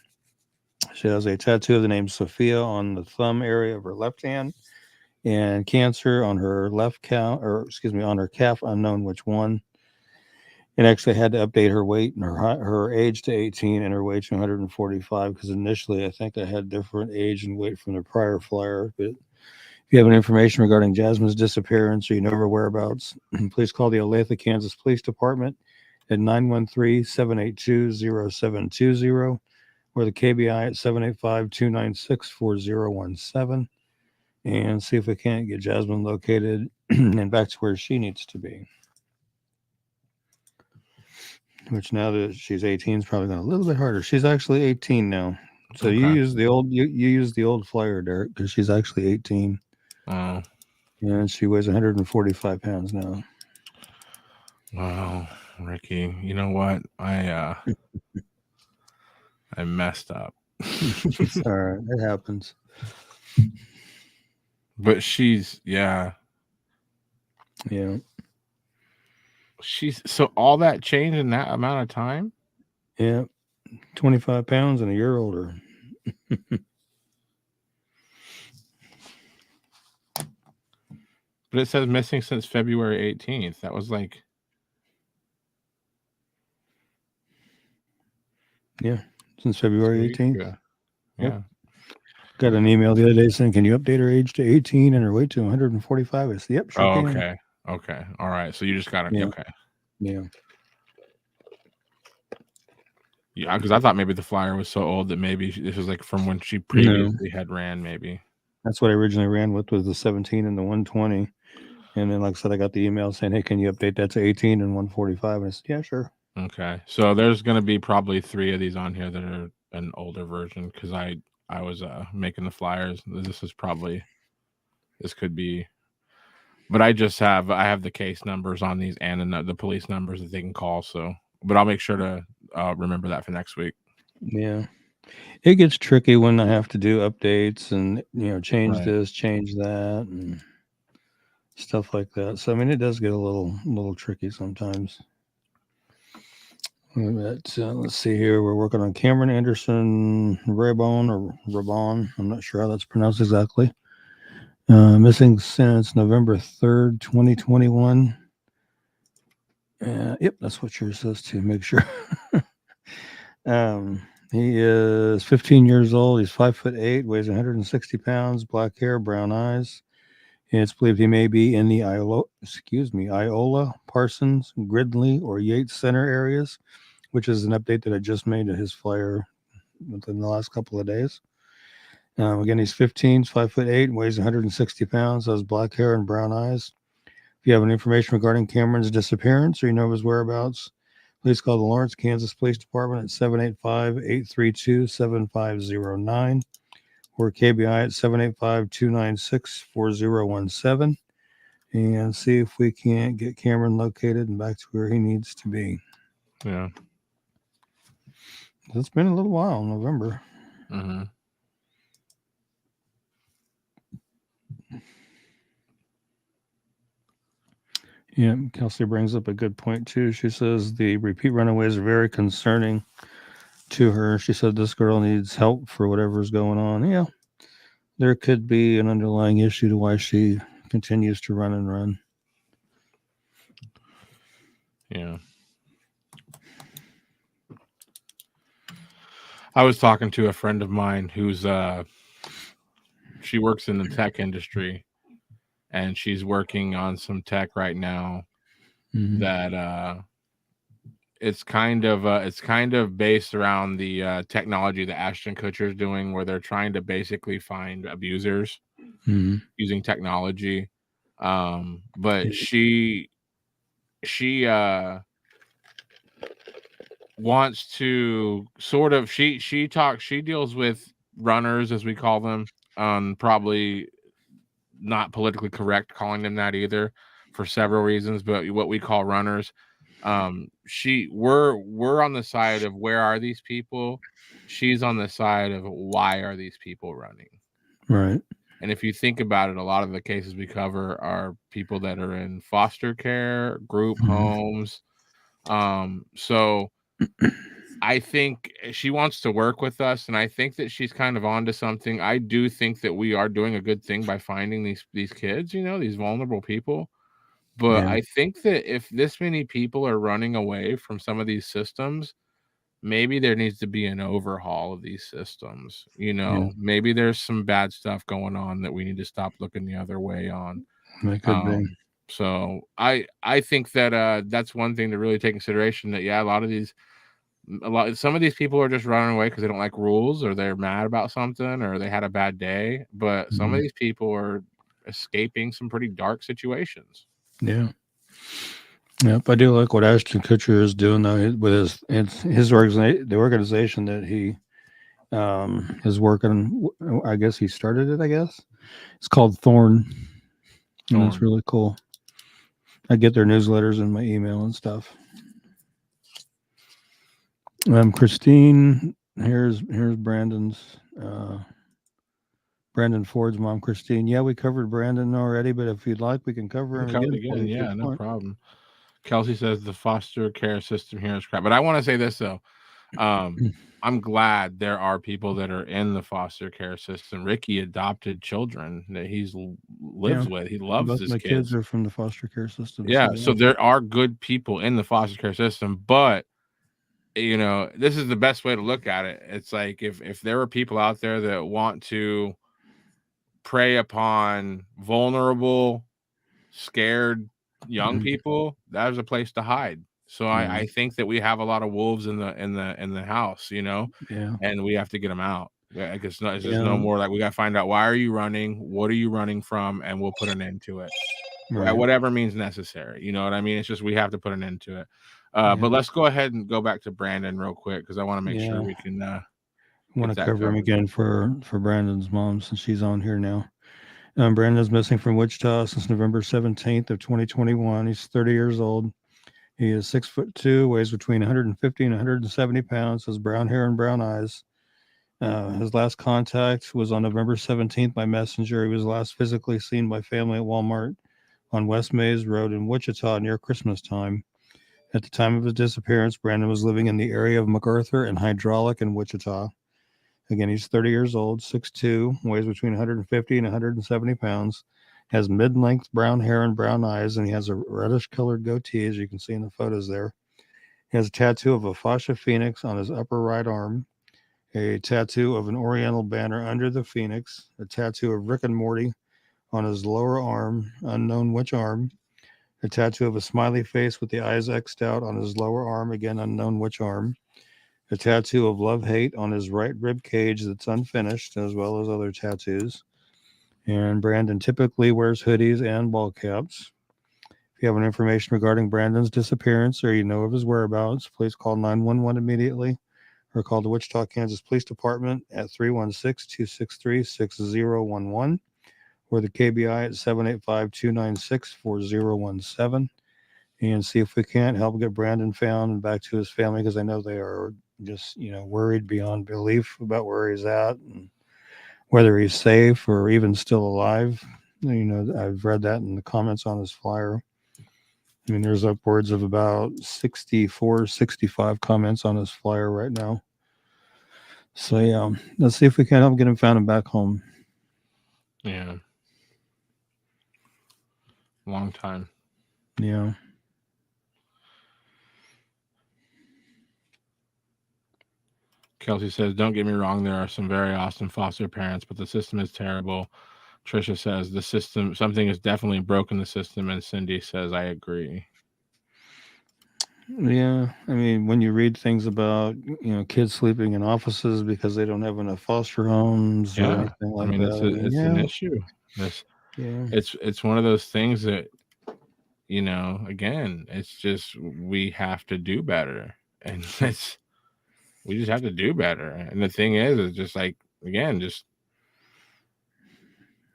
She has a tattoo of the name Sophia on the thumb area of her left hand and cancer on her left calf, on her calf, unknown which one. And actually had to update her weight and her age to 18 and her weight to 145 because initially I think I had different age and weight from the prior flyer. But if you have any information regarding Jasmine's disappearance or you know her whereabouts, please call the Olathe, Kansas Police Department at 913-782-0720 or the KBI at 785-296-4017 and see if we can't get Jasmine located and back to where she needs to be. Which now that she's 18 is probably going a little bit harder. She's actually 18 now. So you use the old you use the old flyer, Derek, because she's actually 18. Oh. And she weighs 145 pounds now. Wow, Ricky. You know what? I messed up. It's all right. It happens. But she's Yeah. She's so all that changed in that amount of time? Yeah. 25 pounds and a year older. But it says missing since February 18th. That was like... Yeah, since February 18th. Yeah. Got an email the other day saying, can you update her age to 18 and her weight to 145? I said, yep, sure can. Okay. Okay. All right. So you just got it. Yeah. Okay. Yeah. Yeah, because I thought maybe the flyer was so old that maybe this was like from when she previously had ran, maybe. That's what I originally ran with, was the 17 and the 120. And then, like I said, I got the email saying, hey, can you update that to 18 and 145? And I said, yeah, sure. Okay. So there's going to be probably 3 of these on here that are an older version because I was making the flyers. This could be, but I have the case numbers on these and the police numbers that they can call. So, but I'll make sure to remember that for next week. Yeah. It gets tricky when I have to do updates and, change this, change that, and stuff like that. So, I mean, it does get a little tricky sometimes. But, let's see here. We're working on Cameron Anderson Rabon. I'm not sure how that's pronounced exactly. Missing since November 3rd, 2021. Yep, that's what yours says too. Make sure. He is 15 years old. He's 5'8", weighs 160 pounds, black hair, brown eyes. And it's believed he may be in the Iola, Parsons, Gridley, or Yates Center areas, which is an update that I just made to his flyer within the last couple of days. Again, he's 15, 5'8", weighs 160 pounds, has black hair and brown eyes. If you have any information regarding Cameron's disappearance or you know his whereabouts, please call the Lawrence, Kansas Police Department at 785-832-7509 or KBI at 785-296-4017 and see if we can't get Cameron located and back to where he needs to be. Yeah. It's been a little while, November. Mm-hmm. Yeah, Kelsey brings up a good point too. She says the repeat runaways are very concerning to her. She said this girl needs help for whatever's going on. Yeah, there could be an underlying issue to why she continues to run and run. Yeah. I was talking to a friend of mine who's she works in the tech industry, and she's working on some tech right now that it's kind of based around the technology that Ashton Kutcher is doing, where they're trying to basically find abusers using technology. But she wants to sort of she deals with runners, as we call them, probably not politically correct calling them that either for several reasons, but what we call runners. We're on the side of where are these people, she's on the side of why are these people running, right? And if you think about it, a lot of the cases we cover are people that are in foster care, group homes. So I think she wants to work with us, and I think that she's kind of onto something. I do think that we are doing a good thing by finding these kids, these vulnerable people. But I think that if this many people are running away from some of these systems, maybe there needs to be an overhaul of these systems. Maybe there's some bad stuff going on that we need to stop looking the other way on. That could be. So I think that that's one thing to really take consideration, that some of these people are just running away because they don't like rules, or they're mad about something, or they had a bad day. But some of these people are escaping some pretty dark situations. Yeah. Yep. I do like what Ashton Kutcher is doing though with his organization, the organization that he is working. I guess he started it. I guess it's called Thorn. And it's really cool. I get their newsletters in my email and stuff. Christine, here's Brandon's Brandon Ford's mom, Christine. Yeah, we covered Brandon already, but if you'd like, we can cover him again. Yeah, no problem. Kelsey says the foster care system here is crap. But I want to say this though. I'm glad there are people that are in the foster care system. Ricky adopted children that he lives with. He loves his kids are from the foster care system. Yeah, so there are good people in the foster care system, but this is the best way to look at it. It's like if there are people out there that want to prey upon vulnerable, scared young people, there's a place to hide. So I think that we have a lot of wolves in the house, and we have to get them out. Yeah, it's just no more like we got to find out, why are you running? What are you running from? And we'll put an end to it. Right. Whatever means necessary. You know what I mean? It's just we have to put an end to it. But let's go ahead and go back to Brandon real quick, because I want to make sure we can. I want to cover him again for Brandon's mom, since she's on here now. Brandon's missing from Wichita since November 17th of 2021. He's 30 years old. He is 6'2", weighs between 150 and 170 pounds, has brown hair and brown eyes. His last contact was on November 17th by messenger. He was last physically seen by family at Walmart on West Mays Road in Wichita near Christmas time. At the time of his disappearance, Brandon was living in the area of MacArthur and Hydraulic in Wichita. Again, he's 30 years old, 6'2", weighs between 150 and 170 pounds, has mid-length brown hair and brown eyes, and he has a reddish-colored goatee, as you can see in the photos there. He has a tattoo of a fascia phoenix on his upper right arm, a tattoo of an oriental banner under the phoenix, a tattoo of Rick and Morty on his lower arm, unknown which arm, a tattoo of a smiley face with the eyes X'd out on his lower arm, again unknown which arm, a tattoo of love-hate on his right rib cage that's unfinished, as well as other tattoos. And Brandon typically wears hoodies and ball caps. If you have any information regarding Brandon's disappearance or you know of his whereabouts, please call 911 immediately or call the Wichita, Kansas Police Department at 316-263-6011 or the KBI at 785-296-4017 and see if we can't help get Brandon found and back to his family, because I know they are just, worried beyond belief about where he's at and whether he's safe or even still alive. I've read that in the comments on his flyer. I mean, there's upwards of about 64, 65 comments on his flyer right now. So, yeah, let's see if we can help get him found and back home. Yeah. Long time. Yeah. Kelsey says, don't get me wrong, there are some very awesome foster parents, but the system is terrible. Trisha says, something is definitely broken the system, and Cindy says, I agree. Yeah, I mean, when you read things about kids sleeping in offices because they don't have enough foster homes or anything like that, it's an issue. It's one of those things that again, it's just we have to do better, and we just have to do better. And the thing is just like, again, just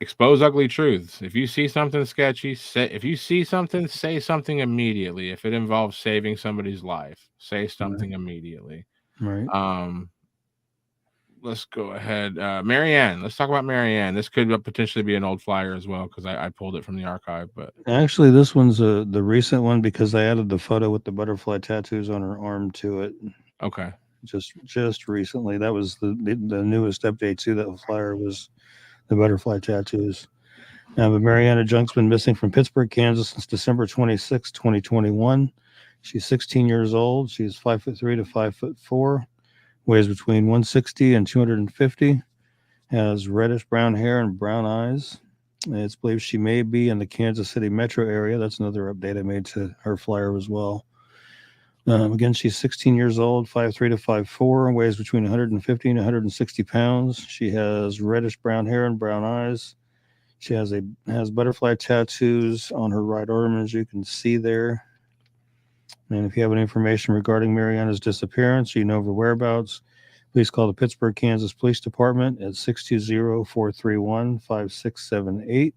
expose ugly truths. If you see something sketchy, say something immediately. If it involves saving somebody's life, say something immediately. Right. Let's go ahead. Marianne. Let's talk about Marianne. This could potentially be an old flyer as well, because I pulled it from the archive. But actually, this one's the recent one because I added the photo with the butterfly tattoos on her arm to it. Okay. Just recently. That was the newest update to that flyer was the butterfly tattoos. But Mariana Junk's been missing from Pittsburgh, Kansas since December 26, 2021. She's 16 years old. She's 5'3" to 5'4", weighs between 160 and 250, has reddish brown hair and brown eyes. It's believed she may be in the Kansas City metro area. That's another update I made to her flyer as well. Again, she's 16 years old, 5'3" to 5'4", weighs between 150 and 160 pounds. She has reddish brown hair and brown eyes. She has butterfly tattoos on her right arm, as you can see there. And if you have any information regarding Mariana's disappearance, or her whereabouts, please call the Pittsburgh, Kansas Police Department at 620-431-5678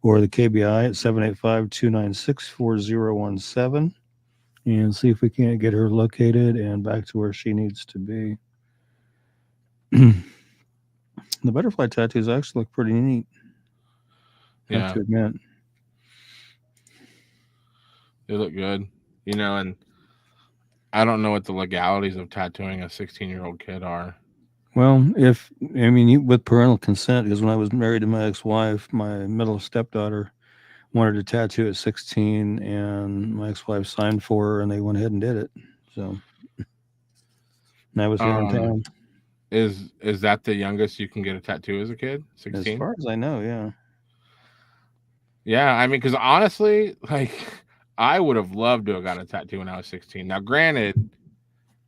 or the KBI at 785-296-4017 and see if we can't get her located and back to where she needs to be. The butterfly tattoos actually look pretty neat. I have to admit. They look good. And I don't know what the legalities of tattooing a 16-year-old kid are. Well, with parental consent, because when I was married to my ex-wife, my middle stepdaughter wanted to tattoo at 16, and my ex-wife signed for her, and they went ahead and did it. So, and I was here in town. Is that the youngest you can get a tattoo as a kid? 16? As far as I know, yeah. Yeah, I mean, because honestly, I would have loved to have gotten a tattoo when I was 16. Now, granted,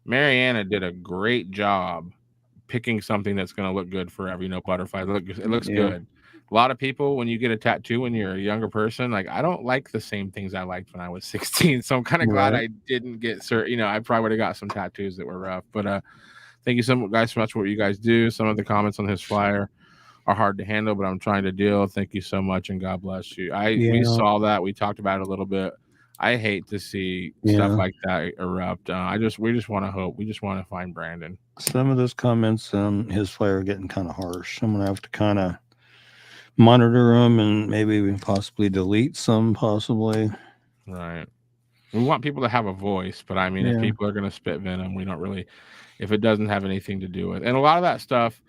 Mariana did a great job picking something that's going to look good forever. Butterfly. It looks good. A lot of people, when you get a tattoo when you're a younger person, I don't like the same things I liked when I was 16. So I'm kind of glad I didn't get certain. I probably would have got some tattoos that were rough. But thank you so much for what you guys do. Some of the comments on his flyer are hard to handle, but I'm trying to deal. Thank you so much, and God bless you. We saw that. We talked about it a little bit. I hate to see stuff like that erupt. We just want to hope. We just want to find Brandon. Some of those comments on his flyer are getting kind of harsh. I'm gonna have to kind of monitor them and maybe possibly delete some, possibly. Right. We want people to have a voice, but I mean, if people are gonna spit venom, we don't really. If it doesn't have anything to do with, and a lot of that stuff,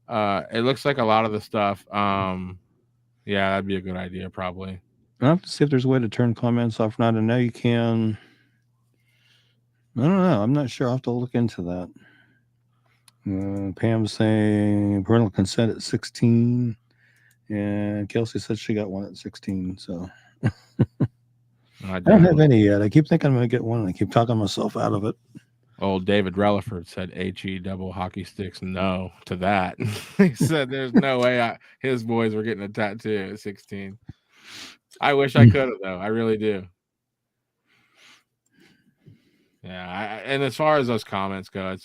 it looks like a lot of the stuff. Yeah, that'd be a good idea, probably. I'll have to see if there's a way to turn comments off or not. I know you can. I don't know. I'm not sure. I'll have to look into that. Pam's saying parental consent at 16. And Kelsey said she got one at 16. So I don't have any yet. I keep thinking I'm going to get one, and I keep talking myself out of it. Old David Relaford said HE double hockey sticks no to that. He said there's no way his boys were getting a tattoo at 16. I wish I could have, though. I really do. Yeah, and as far as those comments go,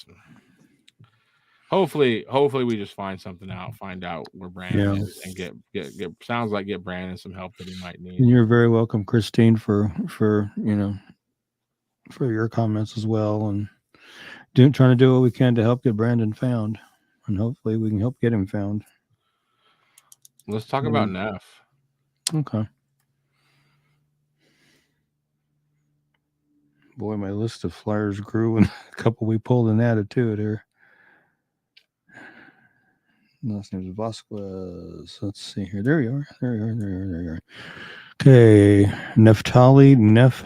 hopefully we just find something out, find out where Brandon is, and get sounds like get Brandon some help that he might need. And you're very welcome, Christine, for for your comments as well, and trying to do what we can to help get Brandon found, and hopefully we can help get him found. Let's talk about Neff. Okay. Boy, my list of flyers grew, and a couple we pulled and added to it here. Last name is Vasquez. Let's see here. There you are. There you are. Okay. Neff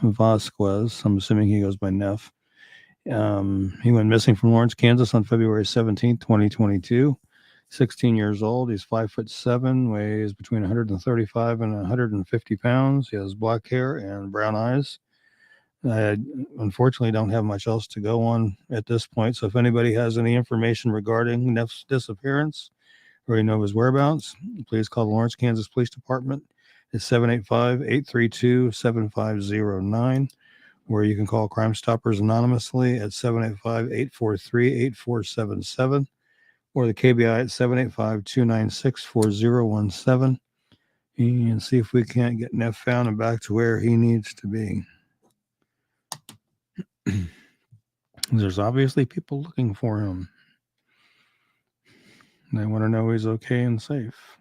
Vasquez. I'm assuming he goes by Neff. He went missing from Lawrence, Kansas on February 17th, 2022. 16 years old. He's 5'7", weighs between 135 and 150 pounds. He has black hair and brown eyes. I unfortunately don't have much else to go on at this point. So if anybody has any information regarding Neff's disappearance or you know his whereabouts, please call the Lawrence, Kansas Police Department at 785-832-7509, or you can call Crime Stoppers anonymously at 785-843-8477, or the KBI at 785-296-4017, and see if we can't get Neff found and back to where he needs to be. There's obviously people looking for him. They want to know he's okay and safe.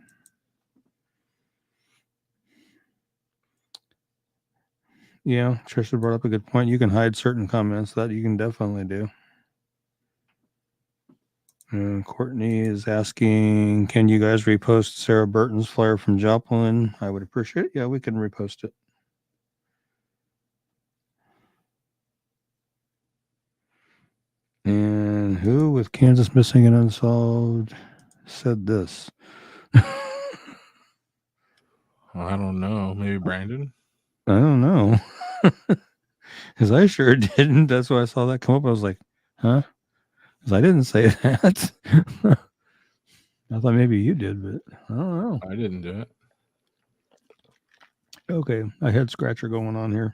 Yeah, Trisha brought up a good point. You can hide certain comments. That you can definitely do. And Courtney is asking, can you guys repost Sarah Burton's flyer from Joplin? I would appreciate it. Yeah, we can repost it. And who with Kansas missing and unsolved said this? I don't know. Maybe Brandon? I don't know. Because I sure didn't. That's why I saw that come up. I was like, huh? Because I didn't say that. I thought maybe you did, but I don't know. I didn't do it. Okay. A head scratcher going on here.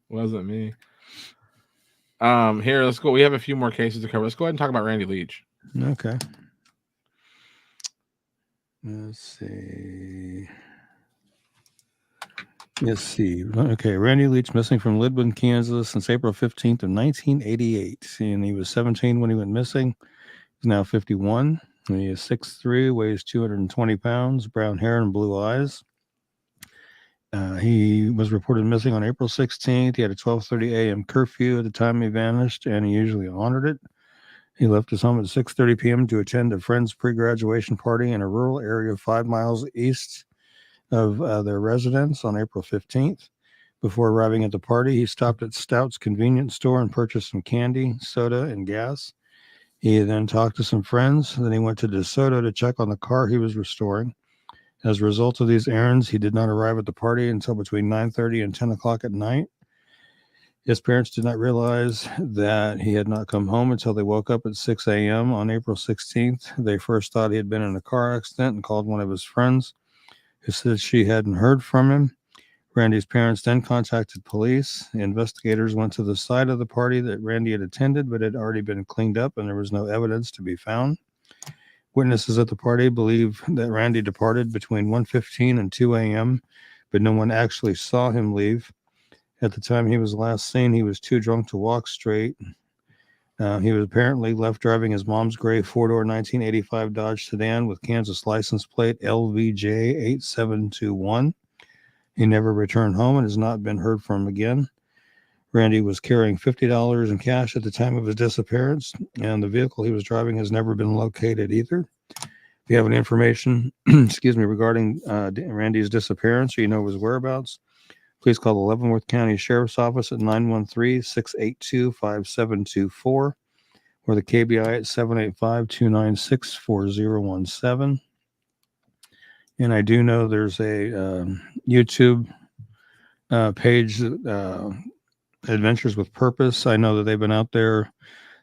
Wasn't me. Here, let's go. We have a few more cases to cover. Let's go ahead and talk about Randy Leach. Okay. Let's see. Okay, Randy Leach missing from Lidwin, Kansas since April 15th of 1988. And he was 17 when he went missing. He's now 51. He is 6'3", weighs 220 pounds, brown hair and blue eyes. He was reported missing on April 16th. He had a 12:30 a.m. curfew at the time he vanished, and he usually honored it. He left his home at 6:30 p.m. to attend a friend's pre-graduation party in a rural area 5 miles east of their residence on April 15th. Before arriving at the party, he stopped at Stout's convenience store and purchased some candy, soda, and gas. He then talked to some friends. Then he went to DeSoto to check on the car he was restoring. As a result of these errands, he did not arrive at the party until between 9:30 and 10 o'clock at night. His parents did not realize that he had not come home until they woke up at 6 a.m. on April 16th. They first thought he had been in a car accident and called one of his friends, who said she hadn't heard from him. Randy's parents then contacted police. The investigators went to the site of the party that Randy had attended, but had already been cleaned up and there was no evidence to be found. Witnesses at the party believe that Randy departed between 1:15 and 2 a.m., but no one actually saw him leave. At the time he was last seen, he was too drunk to walk straight. He was apparently left driving his mom's gray four-door 1985 Dodge sedan with Kansas license plate LVJ8721. He never returned home and has not been heard from again. Randy was carrying $50 in cash at the time of his disappearance, and the vehicle he was driving has never been located either. If you have any information, regarding Randy's disappearance or you know his whereabouts, please call the Leavenworth County Sheriff's Office at 913-682-5724 or the KBI at 785-296-4017. And I do know there's a YouTube page, Adventures with Purpose. I know that they've been out there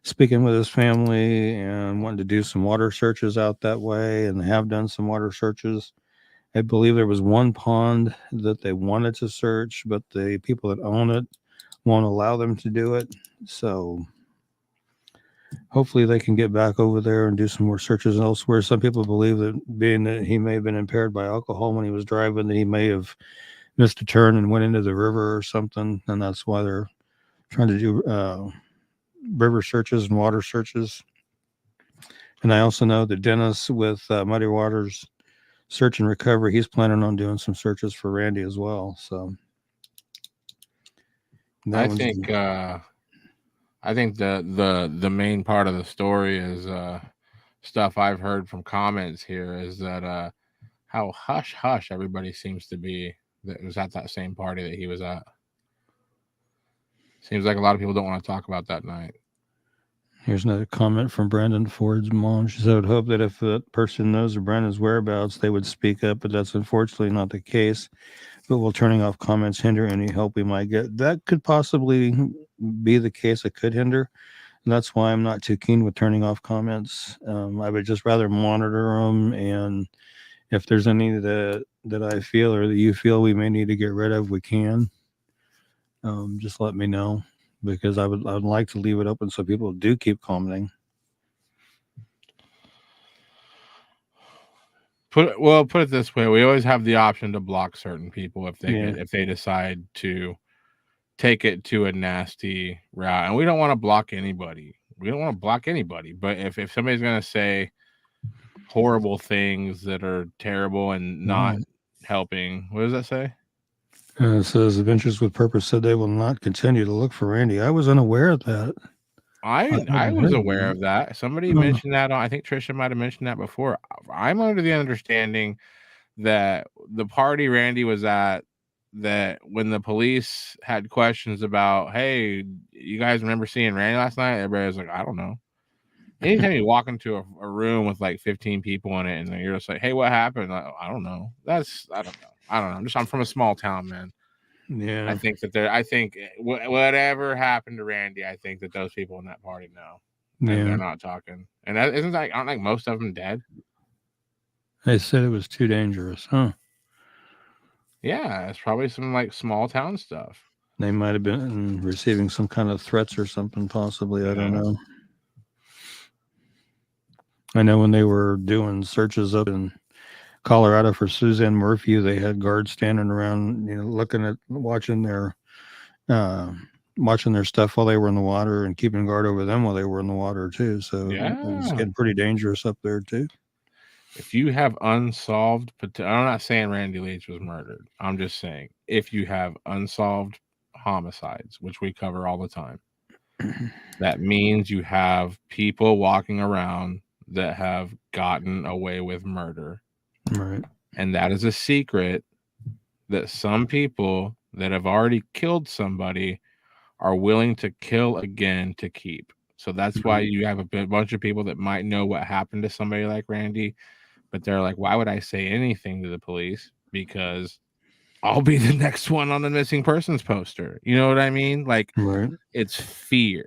speaking with his family and wanting to do some water searches out that way, and they have done some water searches. I believe there was one pond that they wanted to search, but the people that own it won't allow them to do it. So hopefully they can get back over there and do some more searches elsewhere. Some people believe that being that he may have been impaired by alcohol when he was driving, that he may have missed a turn and went into the river or something, and that's why they're trying to do river searches and water searches. And I also know that Dennis with Muddy Waters Search and Recovery, he's planning on doing some searches for Randy as well. So that I one's think the main part of the story is stuff I've heard from comments here is that how hush hush everybody seems to be that was at that same party that he was at. Seems like a lot of people don't want to talk about that night. Here's another comment from Brandon Ford's mom. She said, I would hope that if that person knows of Brandon's whereabouts, they would speak up, but that's unfortunately not the case. But will turning off comments hinder any help we might get? That could possibly be the case. It could hinder. And that's why I'm not too keen with turning off comments. I would just rather monitor them. And if there's any that I feel or that you feel we may need to get rid of, we can. Just let me know. Because I'd like to leave it open so people do keep commenting. Put it this way: we always have the option to block certain people if they decide to take it to a nasty route, and we don't want to block anybody. We don't want to block anybody. But if somebody's gonna say horrible things that are terrible and not helping, what does that say? It says Adventures with Purpose said they will not continue to look for Randy. I was unaware of that. I was aware of that. Somebody mentioned that. I think Trisha might have mentioned that before. I'm under the understanding that the party Randy was at, that when the police had questions about, hey, you guys remember seeing Randy last night? Everybody was like, I don't know. Anytime you walk into a room with like 15 people in it and you're just like, hey, what happened? I don't know. I don't know. I'm from a small town, man. Yeah. I think whatever happened to Randy, I think that those people in that party know. And they're not talking. And that isn't like, aren't like most of them dead? They said it was too dangerous, huh? Yeah, it's probably some like small town stuff. They might have been receiving some kind of threats or something, possibly. Yeah. I don't know. I know when they were doing searches up in Colorado for Suzanne Murphy, they had guards standing around, looking at watching their stuff while they were in the water and keeping guard over them while they were in the water too. So it's getting pretty dangerous up there too. If you have unsolved, I'm not saying Randy Leach was murdered. I'm just saying if you have unsolved homicides, which we cover all the time, that means you have people walking around that have gotten away with murder. Right. And that is a secret that some people that have already killed somebody are willing to kill again to keep. So that's why you have a bunch of people that might know what happened to somebody like Randy, but they're like, why would I say anything to the police? Because I'll be the next one on the missing persons poster. You know what I mean? Like, It's fear.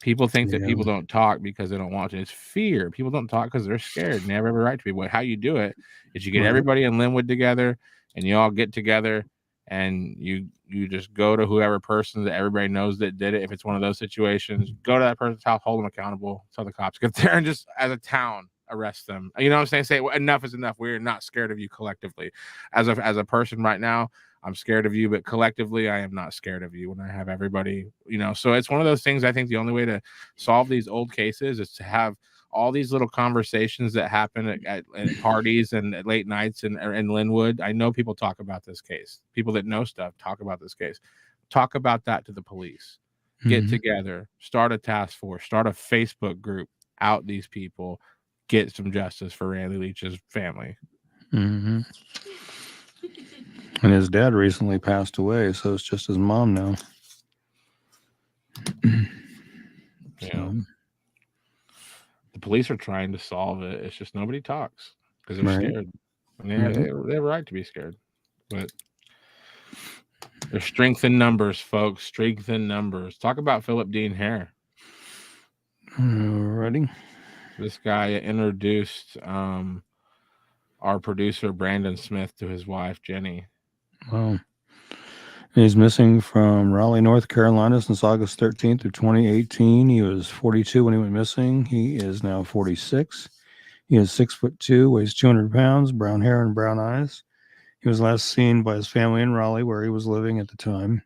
People think that people don't talk because they don't want to. It's fear. People don't talk because they're scared and they have every right to be. But how you do it is you get everybody in Linwood together and you all get together and you just go to whoever person that everybody knows that did it. If it's one of those situations, go to that person's house, hold them accountable, tell the cops, get there and just as a town arrest them. You know what I'm saying? Say, well, enough is enough. We're not scared of you collectively. As a person right now, I'm scared of you, but collectively, I am not scared of you when I have everybody, So it's one of those things. I think the only way to solve these old cases is to have all these little conversations that happen at parties and at late nights in Linwood. I know people talk about this case. People that know stuff talk about this case. Talk about that to the police. Get together. Start a task force. Start a Facebook group. Out these people. Get some justice for Randy Leach's family. Mm-hmm. And his dad recently passed away, so it's just his mom now. The police are trying to solve it. It's just nobody talks because they're scared. And they have a right to be scared. But there's strength in numbers, folks. Strength in numbers. Talk about Philip Dean Hare. Alrighty. This guy introduced our producer Brandon Smith to his wife Jenny. Wow. He's missing from Raleigh, North Carolina since August 13th of 2018. He was 42 when he went missing. He is now 46. He is 6'2", weighs 200 pounds, brown hair and brown eyes. He was last seen by his family in Raleigh, where he was living at the time.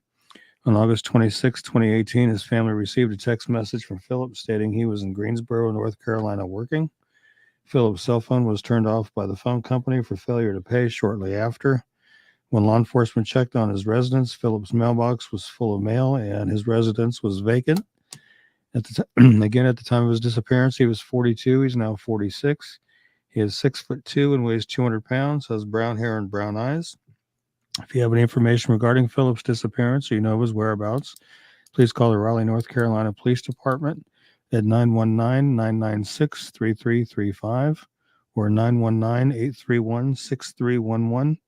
On August 26, 2018, his family received a text message from Philip stating he was in Greensboro, North Carolina working. Philip's cell phone was turned off by the phone company for failure to pay shortly after. When law enforcement checked on his residence, Philip's mailbox was full of mail and his residence was vacant. Again, at the time of his disappearance, he was 42. He's now 46. He is 6'2" and weighs 200 pounds, has brown hair and brown eyes. If you have any information regarding Philip's disappearance or you know of his whereabouts, please call the Raleigh, North Carolina Police Department at 919-996-3335 or 919-831-6311.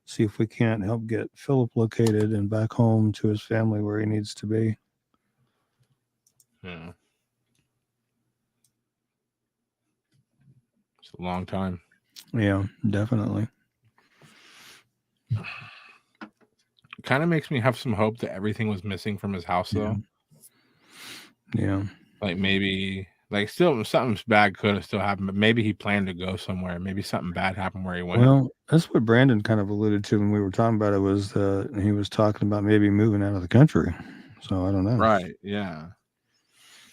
See if we can't help get Philip located and back home to his family where he needs to be. Yeah. It's a long time. Yeah, definitely. It kind of makes me have some hope that everything was missing from his house, though. Yeah. Like maybe, like still something bad could have still happened, but maybe he planned to go somewhere. Maybe something bad happened where he went. Well, that's what Brandon kind of alluded to when we were talking about it. Was he was talking about maybe moving out of the country? So I don't know. Right? Yeah.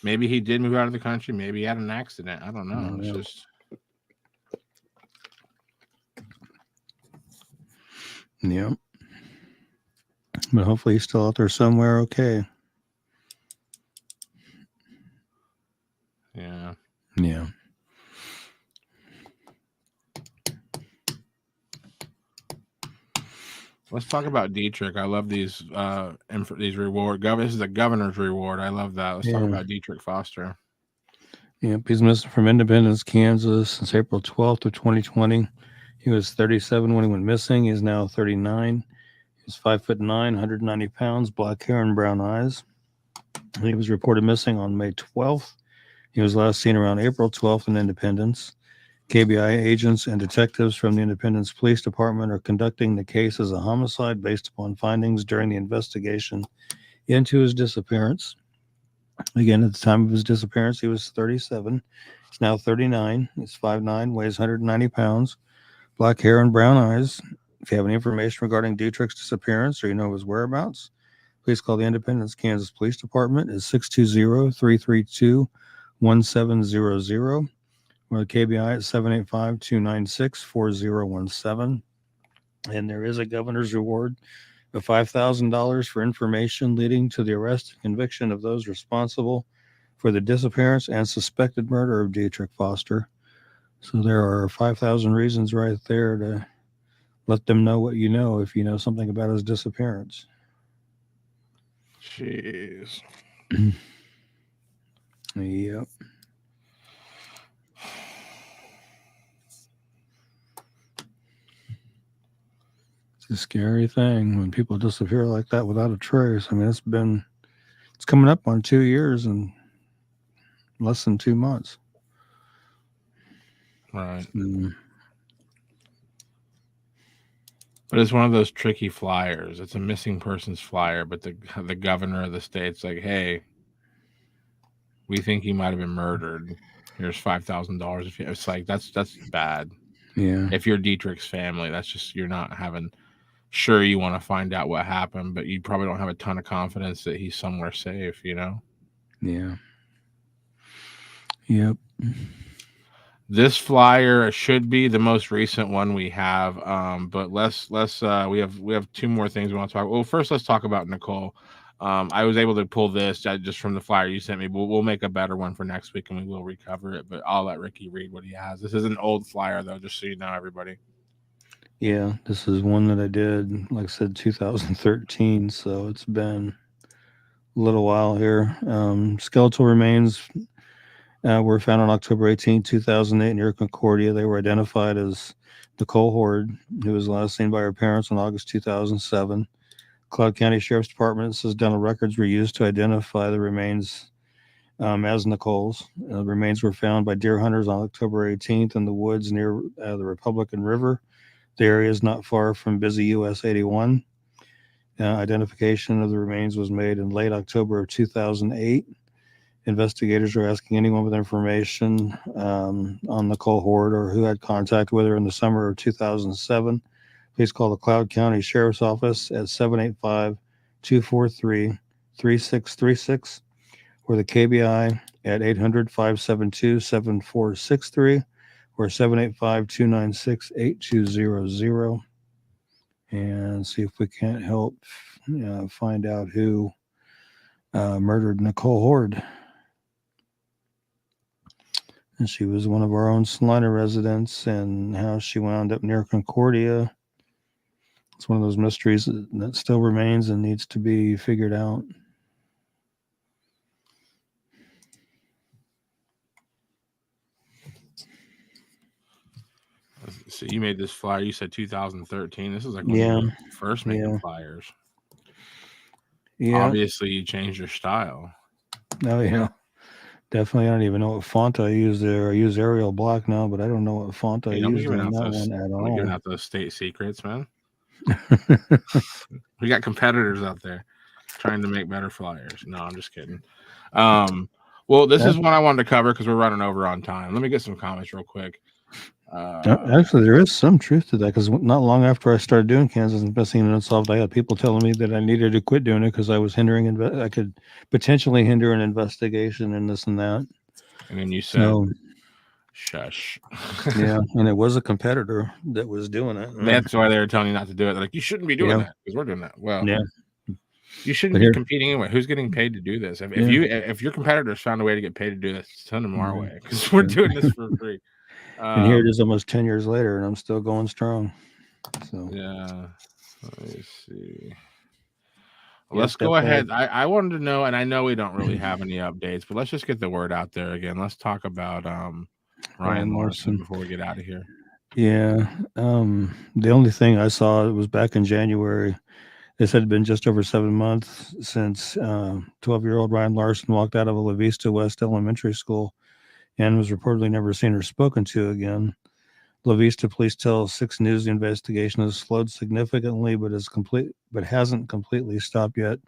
Maybe he did move out of the country. Maybe he had an accident. I don't know. It's just. Yeah. But hopefully he's still out there somewhere. Okay. Yeah. Yeah. Let's talk about Dietrich. I love these reward. This is a governor's reward. I love that. Let's talk about Dietrich Foster. Yep, he's missing from Independence, Kansas since April 12th of 2020. He was 37 when he went missing. He's now 39. He's 5'9", 190 pounds, black hair and brown eyes. He was reported missing on May 12th. He was last seen around April 12th in Independence. KBI agents and detectives from the Independence Police Department are conducting the case as a homicide based upon findings during the investigation into his disappearance. Again, at the time of his disappearance, he was 37. He's now 39. He's 5'9", weighs 190 pounds, black hair and brown eyes. If you have any information regarding Dietrich's disappearance or you know his whereabouts, please call the Independence, Kansas Police Department at 620-332-1700 or the KBI at 785-296-4017. And there is a governor's reward of $5,000 for information leading to the arrest and conviction of those responsible for the disappearance and suspected murder of Dietrich Foster. So there are 5,000 reasons right there to let them know what you know if you know something about his disappearance. Jeez. Yep. It's a scary thing when people disappear like that without a trace. I mean, it's coming up on 2 years and less than 2 months. Right. But it's one of those tricky flyers. It's a missing persons flyer, but the governor of the state's like, hey, we think he might have been murdered. Here's $5,000. It's like that's bad. Yeah. If you're Dietrich's family, that's just you're not having. Sure, you want to find out what happened, but you probably don't have a ton of confidence that he's somewhere safe. You know. Yeah. Yep. This flyer should be the most recent one we have. But let's we have two more things we want to talk. Well, first let's talk about Nicole. I was able to pull this just from the flyer you sent me. We'll make a better one for next week and we will recover it. But I'll let Ricky read what he has. This is an old flyer though, just so you know, everybody. Yeah, this is one that I did, like I said, 2013. So it's been a little while here. Skeletal remains were found on October 18, 2008 near Concordia. They were identified as Nicole Horton, who was last seen by her parents in August 2007. Cloud County Sheriff's Department says dental records were used to identify the remains as Nicole's. The remains were found by deer hunters on October 18th in the woods near the Republican River. The area is not far from busy US 81. Identification of the remains was made in late October of 2008. Investigators are asking anyone with information on Nicole Horton or who had contact with her in the summer of 2007. Please call the Cloud County Sheriff's Office at 785 243 3636 or the KBI at 800 572 7463 or 785 296 8200 and see if we can't help find out who murdered Nicole Horton. And she was one of our own Salina residents, and how she wound up near Concordia. It's one of those mysteries that still remains and needs to be figured out. So you made this flyer. You said 2013. This is like when you were first making flyers. Yeah. Obviously, you changed your style. Oh, yeah. Definitely. I don't even know what font I use there. I use Arial Black now, but I don't know what font I used on that one at all. I'm giving out those state secrets, man. We got competitors out there trying to make better flyers. No, I'm just kidding. Well, this is one I wanted to cover because we're running over on time. Let me get some comments real quick. Actually, there is some truth to that, because not long after I started doing Kansas Missing and Unsolved, I had people telling me that I needed to quit doing it because I was I could potentially hinder an investigation and this and that. And then you said, shush. Yeah, and it was a competitor that was doing it. That's why they were telling you not to do it. They're like, you shouldn't be doing that because we're doing that. Well, you shouldn't be competing anyway. Who's getting paid to do this? If your competitors found a way to get paid to do this, send them our way, because we're doing this for free. And here it is almost 10 years later, and I'm still going strong. So yeah, let me see. Let's go ahead. I wanted to know, and I know we don't really have any updates, but let's just get the word out there again. Let's talk about Ryan Larson before we get out of here. Yeah. The only thing I saw was back in January. This had been just over 7 months since 12-year-old Ryan Larson walked out of a La Vista West elementary school and was reportedly never seen or spoken to again. La Vista police tell 6 News the investigation has slowed significantly, but hasn't completely stopped yet.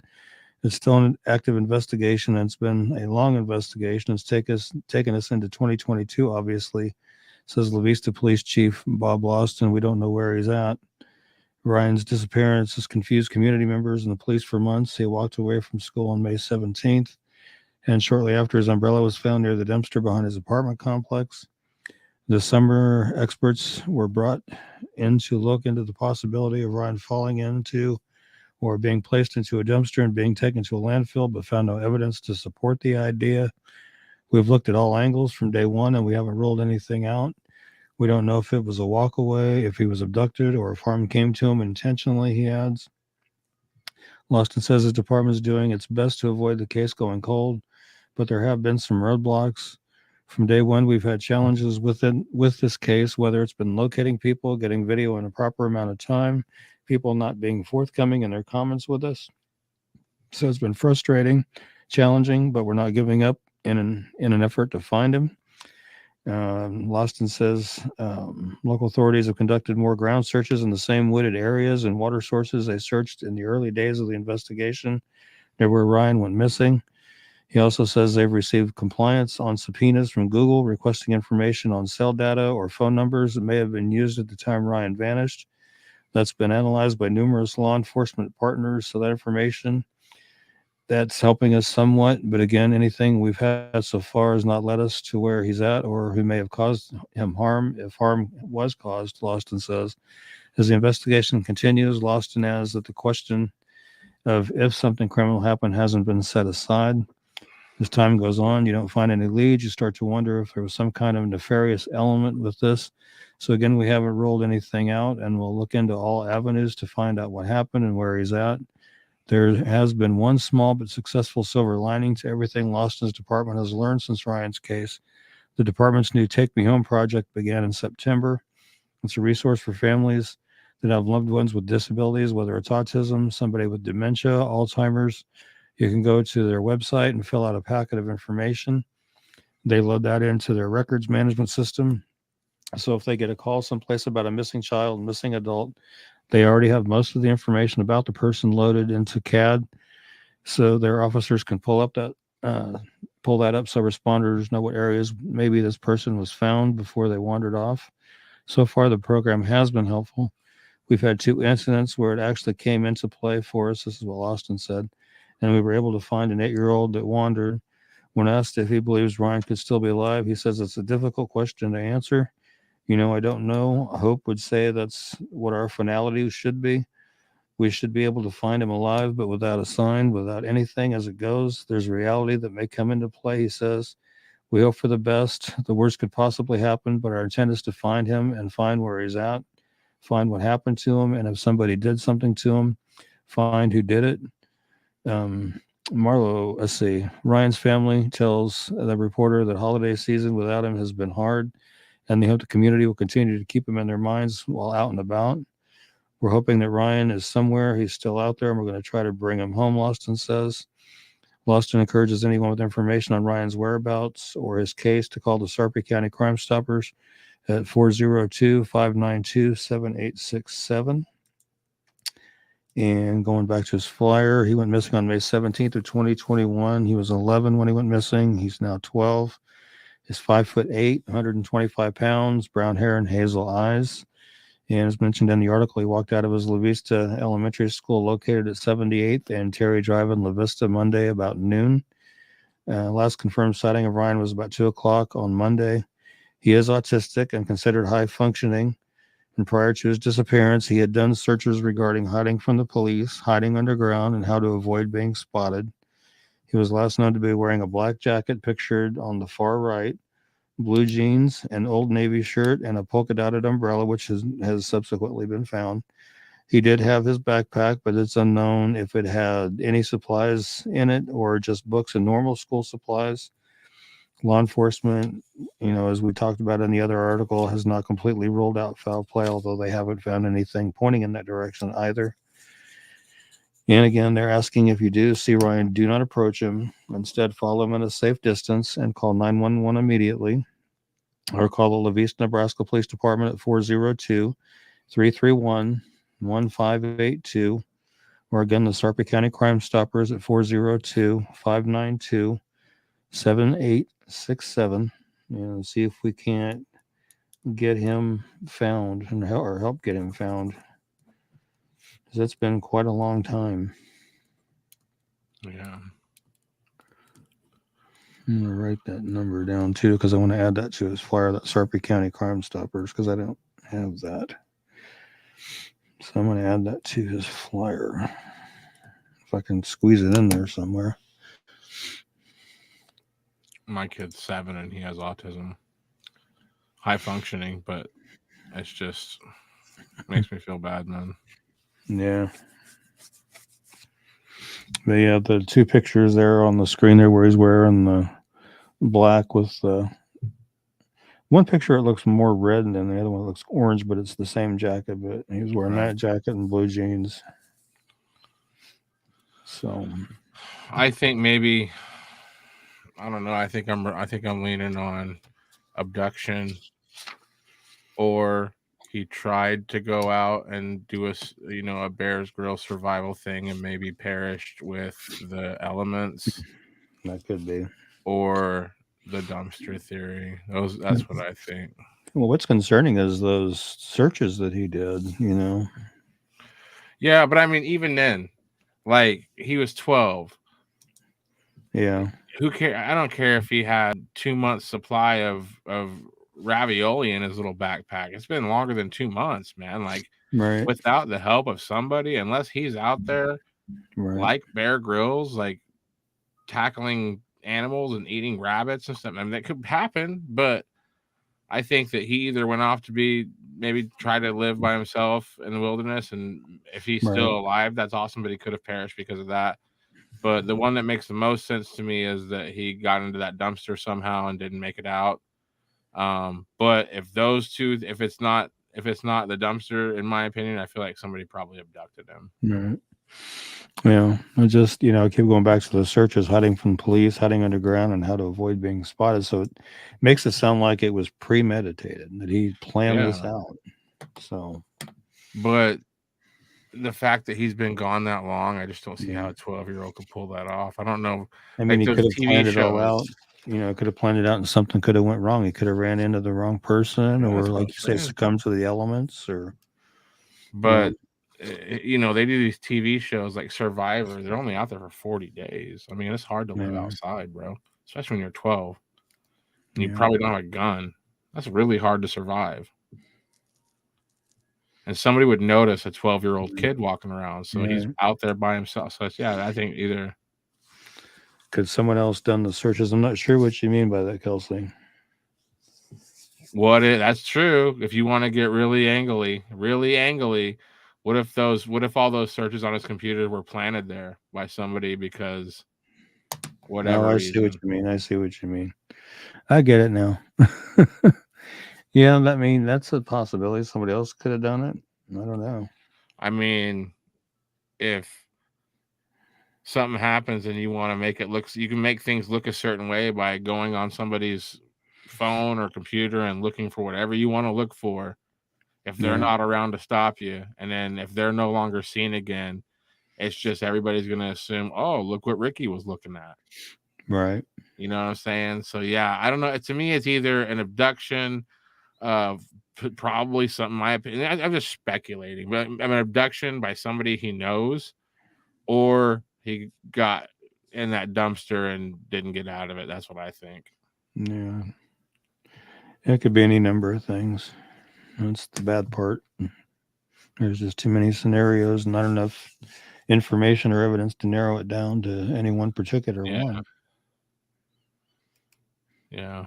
It's still an active investigation, and it's been a long investigation. It's taken us into 2022, obviously, says La Vista Police Chief Bob Lawson. We don't know where he's at. Ryan's disappearance has confused community members and the police for months. He walked away from school on May 17th. And shortly after, his umbrella was found near the dumpster behind his apartment complex. This summer, experts were brought in to look into the possibility of Ryan falling into or being placed into a dumpster and being taken to a landfill, but found no evidence to support the idea. We've looked at all angles from day one, and we haven't ruled anything out. We don't know if it was a walkaway, if he was abducted, or if harm came to him intentionally, he adds. Lawson says his department is doing its best to avoid the case going cold, but there have been some roadblocks. From day one, we've had challenges with this case, whether it's been locating people, getting video in a proper amount of time, people not being forthcoming in their comments with us. So it's been frustrating, challenging, but we're not giving up in an effort to find him. Lawson says local authorities have conducted more ground searches in the same wooded areas and water sources they searched in the early days of the investigation near where Ryan went missing. He also says they've received compliance on subpoenas from Google requesting information on cell data or phone numbers that may have been used at the time Ryan vanished. That's been analyzed by numerous law enforcement partners, so that information, that's helping us somewhat. But again, anything we've had so far has not led us to where he's at or who may have caused him harm, if harm was caused, Lawson says. As the investigation continues, Lawson adds that the question of if something criminal happened hasn't been set aside. As time goes on, you don't find any leads. You start to wonder if there was some kind of nefarious element with this. So again, we haven't ruled anything out, and we'll look into all avenues to find out what happened and where he's at. There has been one small but successful silver lining to everything Lawson's department has learned since Ryan's case. The department's new Take Me Home project began in September. It's a resource for families that have loved ones with disabilities, whether it's autism, somebody with dementia, Alzheimer's. You can go to their website and fill out a packet of information. They load that into their records management system. So if they get a call someplace about a missing child, missing adult, They already have most of the information about the person loaded into CAD, so their officers can uh, pull that up, so responders know what areas maybe this person was found before they wandered off. So far, the program has been helpful. We've had 2 incidents where it actually came into play for us. This is what Austin said. And we were able to find an 8-year-old that wandered. When asked if he believes Ryan could still be alive, he says it's a difficult question to answer. I don't know. Hope would say that's what our finality should be. We should be able to find him alive, but without a sign, without anything as it goes. There's a reality that may come into play, he says. We hope for the best. The worst could possibly happen, but our intent is to find him and find where he's at, find what happened to him, and if somebody did something to him, find who did it. Um, Marlo, let's see. Ryan's family tells the reporter that holiday season without him has been hard, and they hope the community will continue to keep him in their minds while out and about. We're hoping that Ryan is somewhere. He's still out there, and we're going to try to bring him home, Lawson says. Lawson encourages anyone with information on Ryan's whereabouts or his case to call the Sarpy County Crime Stoppers at 402-592-7867. And going back to his flyer, he went missing on May 17th of 2021. He was 11 when he went missing. He's now 12. He's 5'8", 125 pounds, brown hair and hazel eyes. And as mentioned in the article, he walked out of his La Vista Elementary School located at 78th and Terry Drive in La Vista Monday about noon. Last confirmed sighting of Ryan was about 2 o'clock on Monday. He is autistic and considered high functioning. And prior to his disappearance, he had done searches regarding hiding from the police, hiding underground, and how to avoid being spotted. He was last known to be wearing a black jacket pictured on the far right, blue jeans, an Old Navy shirt, and a polka-dotted umbrella, which has subsequently been found. He did have his backpack, but it's unknown if it had any supplies in it or just books and normal school supplies. Law enforcement, as we talked about in the other article, has not completely ruled out foul play, although they haven't found anything pointing in that direction either. And again, they're asking if you do see Ryan, do not approach him. Instead, follow him at a safe distance and call 911 immediately, or call the La Vista, Nebraska Police Department at 402-331-1582, or again, the Sarpy County Crime Stoppers at 402-592-7867, and see if we can't get him found or help get him found. Because it's been quite a long time. Yeah. I'm going to write that number down too, because I want to add that to his flyer, that Sarpy County Crime Stoppers, because I don't have that. So I'm going to add that to his flyer. If I can squeeze it in there somewhere. My kid's 7 and he has autism. High functioning, but it's just makes me feel bad, man. Yeah. But yeah, the 2 pictures there on the screen there where he's wearing the black with the one picture, it looks more red, and then the other one looks orange, but it's the same jacket, but he was wearing that jacket and blue jeans. So I think maybe, I don't know. I think I'm leaning on abduction, or he tried to go out and do a Bears Grill survival thing and maybe perished with the elements. That could be. Or the dumpster theory. That's what I think. Well, what's concerning is those searches that he did, Yeah, but I mean, even then, like, he was 12. Yeah. Who care? I don't care if he had 2 months supply of ravioli in his little backpack. It's been longer than 2 months, man. Like, right. Without the help of somebody, unless he's out there like Bear Grylls, like tackling animals and eating rabbits and stuff. I mean, that could happen, but I think that he either went off to maybe try to live by himself in the wilderness, and if he's still alive, that's awesome, but he could have perished because of that. But the one that makes the most sense to me is that he got into that dumpster somehow and didn't make it out. But if those two, if it's not the dumpster, in my opinion, I feel like somebody probably abducted him. Right. Yeah, I just, I keep going back to the searches, hiding from police, hiding underground, and how to avoid being spotted. So it makes it sound like it was premeditated, that he planned this out. So, but the fact that he's been gone that long, I just don't see how Yeah. a 12-year-old could pull that off. I don't know, I mean, like he those could have TV planned it all shows. out. Could have planned it out, and something could have went wrong. He could have ran into the wrong person, Yeah, or that's what like I'm you say, saying. succumbed to the elements, or you know, But they do these TV shows like Survivor. They're only out there for 40 days. I mean, it's hard to live yeah, outside, bro, especially when you're 12 and you yeah, probably don't have a gun. That's really hard to survive. And somebody would notice a 12-year-old kid walking around, so he's yeah. out there by himself. So it's, yeah, I think either Could someone else done the searches? I'm not sure what you mean by that, Kelsey. that's true. If you want to get really angly, what if all those searches on his computer were planted there by somebody because Oh, whatever I see what reason? you mean. I see what you mean. I get it now. Yeah, that's a possibility. Somebody else could have done it. I don't know. I mean, if something happens and you want to make it look, you can make things look a certain way by going on somebody's phone or computer and looking for whatever you want to look for. If they're Yeah, not around to stop you, and then if they're no longer seen again, it's just everybody's gonna assume, oh, look what Ricky was looking at. right. You know what I'm saying? So yeah, I don't know. To me, it's either an abduction, probably something. My opinion. I'm just speculating, but an abduction by somebody he knows, or he got in that dumpster and didn't get out of it. That's what I think. Yeah, it could be any number of things. That's the bad part. There's just too many scenarios, not enough information or evidence to narrow it down to any one particular Yeah, one. yeah.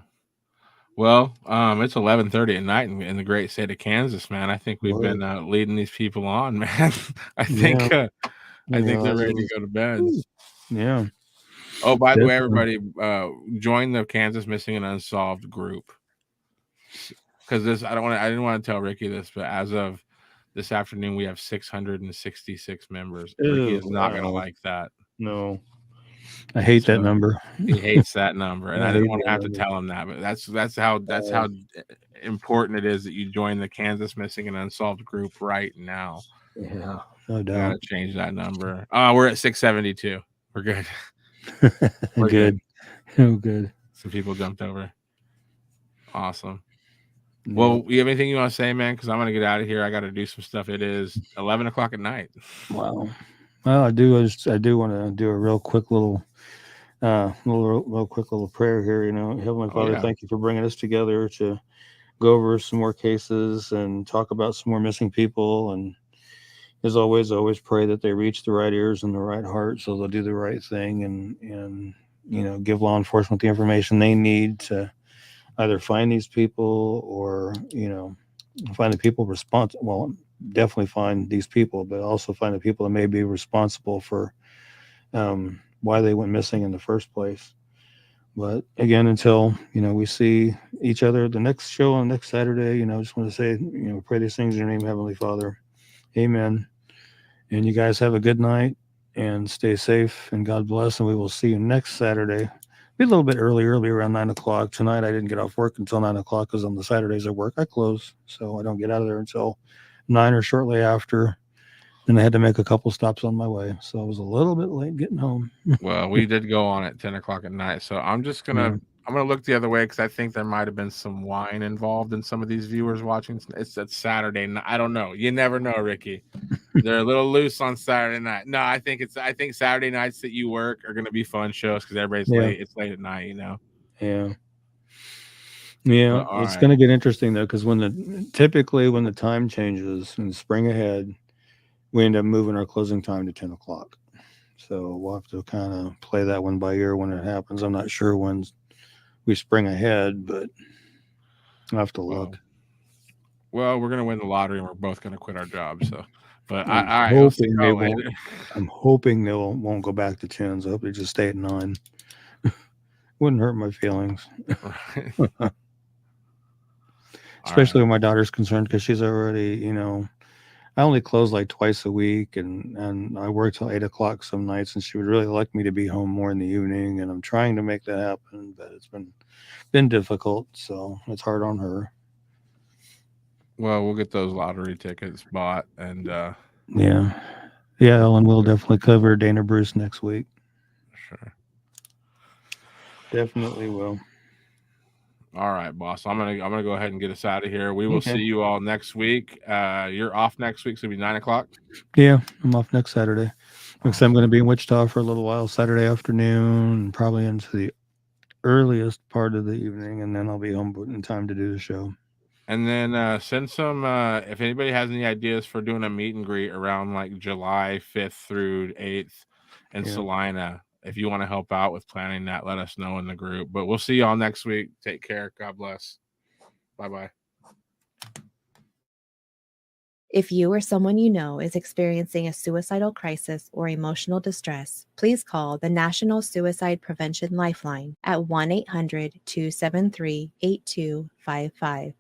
Well, it's 11:30 at night in the great state of Kansas, man. I think we've Whoa. been leading these people on, man. I Yeah, think I think they're ready to go to bed. yeah, Oh, by the way, definitely. everybody, join the Kansas Missing and Unsolved group because I didn't want to tell Ricky this, but as of this afternoon, we have 666 members. Ricky Oh, is not gonna wow. like that. No, I hate that So number. he hates that number, and I I didn't hate want that to have to number. tell him that, but that's how important it is that you join the Kansas Missing and Unsolved group right now. Yeah, no I gotta doubt. change that number. We're at 672. We're good. We're good. Good. Oh, good. Some people jumped over. Awesome. Yeah. Well, you have anything you want to say, man? Because I'm gonna get out of here. I got to do some stuff. It is 11 o'clock at night. Wow. Well, I do want to do a real quick real quick little prayer here. Heavenly Oh Father, yeah. thank you for bringing us together to go over some more cases and talk about some more missing people. And as always, always pray that they reach the right ears and the right heart, so they'll do the right thing and give law enforcement the information they need to either find these people or find the people responsible. Well, definitely find these people, but also find the people that may be responsible for why they went missing in the first place. But again, until we see each other at the next show on next Saturday, I just want to say, pray these things in your name, Heavenly Father. Amen. And you guys have a good night and stay safe and God bless. And we will see you next Saturday. Be a little bit early around 9 o'clock. Tonight I didn't get off work until 9 o'clock because on the Saturdays I work, I close. So I don't get out of there until 9 or shortly after. And I had to make a couple stops on my way. So I was a little bit late getting home. Well, we did go on at 10 o'clock at night, so Yeah. I'm gonna look the other way because I think there might have been some wine involved in some of these viewers watching. It's that Saturday night. I don't know. You never know, Ricky. They're a little loose on Saturday night. No, I think Saturday nights that you work are gonna be fun shows because everybody's Yeah. late. It's late at night, Yeah. Yeah. But all It's right. going to get interesting though, because typically when the time changes in the spring ahead, we end up moving our closing time to 10 o'clock. So we'll have to kind of play that one by ear when it happens. I'm not sure when we spring ahead, but I'll have to look. Well, we're gonna win the lottery and we're both gonna quit our jobs. So, but I'm all right, we'll see hoping they y'all won't. later. I'm hoping they won't go back to 10s. I hope they just stay at 9. Wouldn't hurt my feelings, All especially right. when my daughter's concerned because she's already, I only close like twice a week, and I work till 8 o'clock some nights, and she would really like me to be home more in the evening, and I'm trying to make that happen, but it's been difficult, so it's hard on her. Well, we'll get those lottery tickets bought and Yeah. Yeah, Ellen will definitely cover Dana Bruce next week. Sure. Definitely will. All right, boss. I'm gonna go ahead and get us out of here. We will see you all next week. You're off next week, so it'll be 9 o'clock. Yeah, I'm off next Saturday. Because I'm going to be in Wichita for a little while, Saturday afternoon, probably into the earliest part of the evening, and then I'll be home in time to do the show. And then send some, if anybody has any ideas for doing a meet and greet around like July 5th through 8th in Salina, if you want to help out with planning that, let us know in the group. But we'll see y'all next week. Take care. God bless. Bye-bye. If you or someone you know is experiencing a suicidal crisis or emotional distress, please call the National Suicide Prevention Lifeline at 1-800-273-8255.